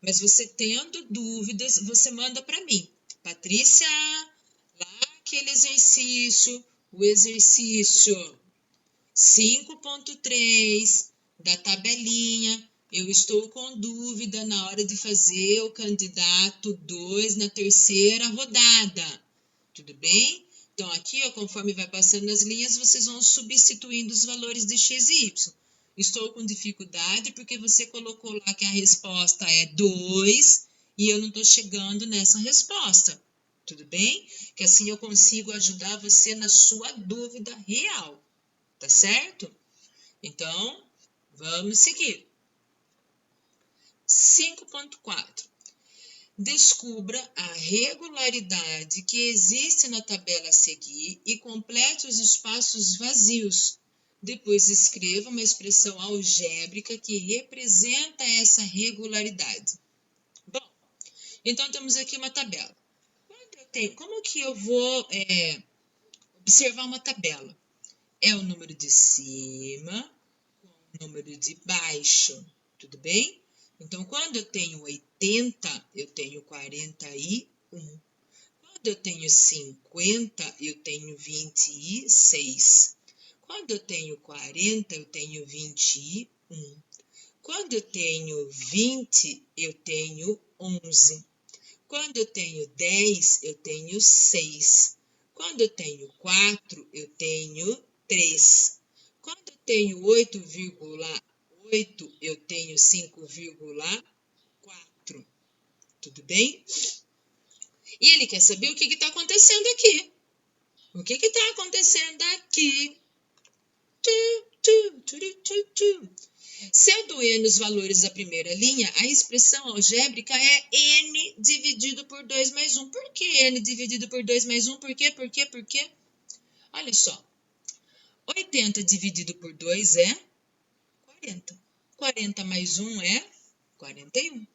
mas você tendo dúvidas, você manda para mim. Patrícia, lá aquele exercício, o exercício 5.3 da tabelinha, eu estou com dúvida na hora de fazer o candidato 2 na terceira rodada. Tudo bem? Então, aqui, ó, conforme vai passando as linhas, vocês vão substituindo os valores de x e y. Estou com dificuldade porque você colocou lá que a resposta é 2 e eu não estou chegando nessa resposta. Tudo bem? Que assim eu consigo ajudar você na sua dúvida real. Tá certo? Então, vamos seguir. 5.4. Descubra a regularidade que existe na tabela a seguir e complete os espaços vazios. Depois escreva uma expressão algébrica que representa essa regularidade. Bom, então temos aqui uma tabela. Como que eu vou observar uma tabela? É o número de cima com o número de baixo, tudo bem? Então, quando eu tenho 80, eu tenho 41. Quando eu tenho 50, eu tenho 26. Quando eu tenho 40, eu tenho 21. Quando eu tenho 20, eu tenho 11. Quando eu tenho 10, eu tenho 6. Quando eu tenho 4, eu tenho 3. Quando eu tenho 8,8, eu tenho 5,4. Tudo bem? E ele quer saber o que está acontecendo aqui. O que está acontecendo aqui? Sendo n os valores da primeira linha, a expressão algébrica é n dividido por 2 mais 1. Por que n dividido por 2 mais 1? Por quê? Por quê? Por quê? Olha só. 80 dividido por 2 é 40. 40 mais 1 é 41.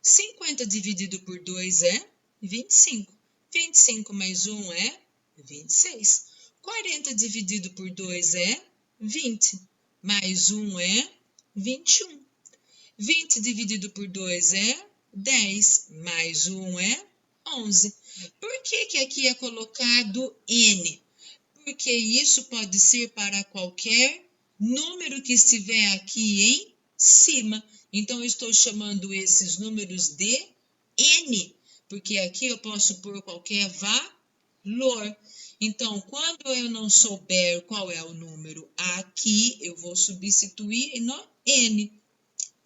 50 dividido por 2 é 25. 25 mais 1 é 26. 40 dividido por 2 é 20. Mais 1 é 21. 20 dividido por 2 é 10. Mais 1 é 11. Por que aqui é colocado n? Porque isso pode ser para qualquer número que estiver aqui em cima. Então, eu estou chamando esses números de N, porque aqui eu posso pôr qualquer valor. Então, quando eu não souber qual é o número aqui, eu vou substituir no N.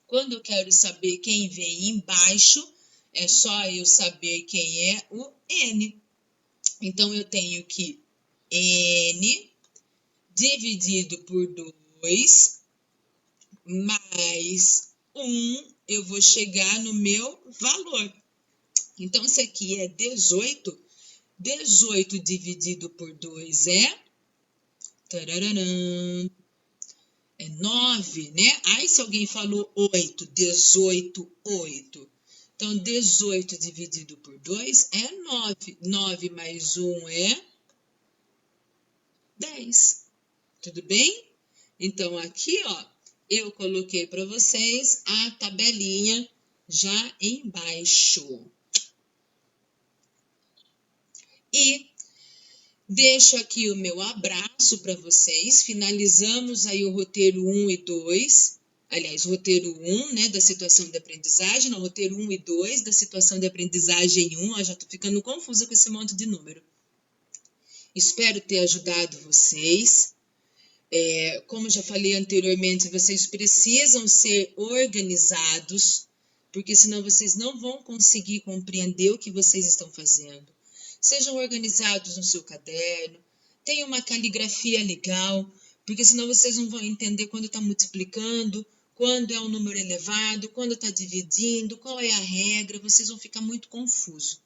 Quando eu quero saber quem vem embaixo, é só eu saber quem é o N. Então, eu tenho que N dividido por 2 mais 1, eu vou chegar no meu valor. Então, isso aqui é 18. 18 dividido por 2 é... Tararã, é 9, né? Aí, se alguém falou 8, 18, 8. Então, 18 dividido por 2 é 9. 9 mais 1 é 10. Tudo bem? Então, aqui, ó, eu coloquei para vocês a tabelinha já embaixo. E deixo aqui o meu abraço para vocês. Finalizamos aí o roteiro 1 e 2. Aliás, o roteiro 1, né, da situação de aprendizagem, não, roteiro 1 e 2 da situação de aprendizagem 1. Eu já estou ficando confusa com esse monte de número. Espero ter ajudado vocês. Como já falei anteriormente, vocês precisam ser organizados, porque senão vocês não vão conseguir compreender o que vocês estão fazendo. Sejam organizados no seu caderno, tenham uma caligrafia legal, porque senão vocês não vão entender quando está multiplicando, quando é um número elevado, quando está dividindo, qual é a regra, vocês vão ficar muito confusos.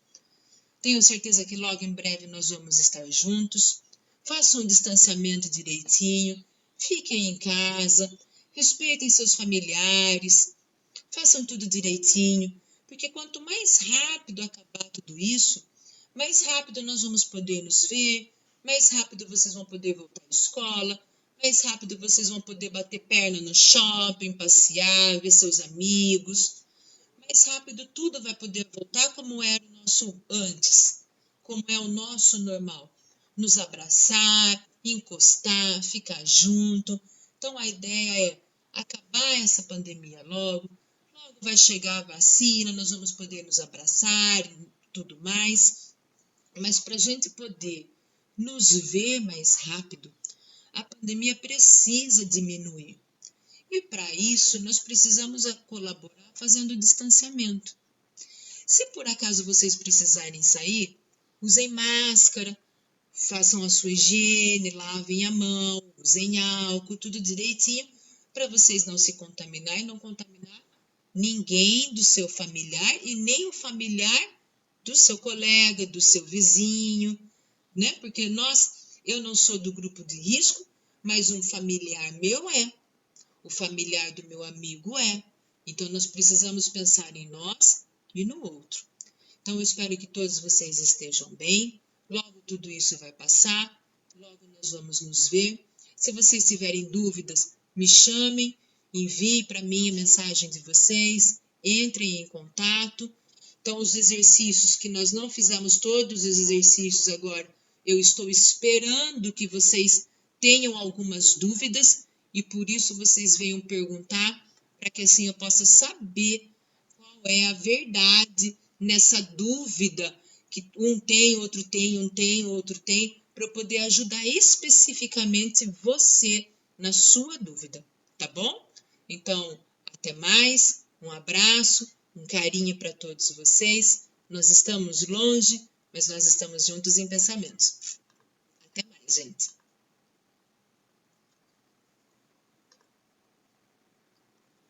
Tenho certeza que logo em breve nós vamos estar juntos. Façam um distanciamento direitinho, fiquem em casa, respeitem seus familiares, façam tudo direitinho, porque quanto mais rápido acabar tudo isso, mais rápido nós vamos poder nos ver, mais rápido vocês vão poder voltar à escola, mais rápido vocês vão poder bater perna no shopping, passear, ver seus amigos. Mais rápido tudo vai poder voltar como era o nosso antes, como é o nosso normal. Nos abraçar, encostar, ficar junto. Então a ideia é acabar essa pandemia logo. Logo vai chegar a vacina, nós vamos poder nos abraçar e tudo mais. Mas para a gente poder nos ver mais rápido, a pandemia precisa diminuir. E para isso, nós precisamos colaborar fazendo distanciamento. Se por acaso vocês precisarem sair, usem máscara, façam a sua higiene, lavem a mão, usem álcool, tudo direitinho, para vocês não se contaminar e não contaminar ninguém do seu familiar e nem o familiar do seu colega, do seu vizinho, né? Porque eu não sou do grupo de risco, mas um familiar meu é. O familiar do meu amigo é. Então, nós precisamos pensar em nós e no outro. Então, eu espero que todos vocês estejam bem. Logo tudo isso vai passar. Logo nós vamos nos ver. Se vocês tiverem dúvidas, me chamem, enviem para mim a mensagem de vocês, entrem em contato. Então, os exercícios que nós não fizemos, todos os exercícios agora, eu estou esperando que vocês tenham algumas dúvidas e por isso vocês venham perguntar, para que assim eu possa saber qual é a verdade nessa dúvida que um tem, outro tem, um tem, outro tem, para eu poder ajudar especificamente você na sua dúvida, tá bom? Então, até mais, um abraço, um carinho para todos vocês. Nós estamos longe, mas nós estamos juntos em pensamentos. Até mais, gente.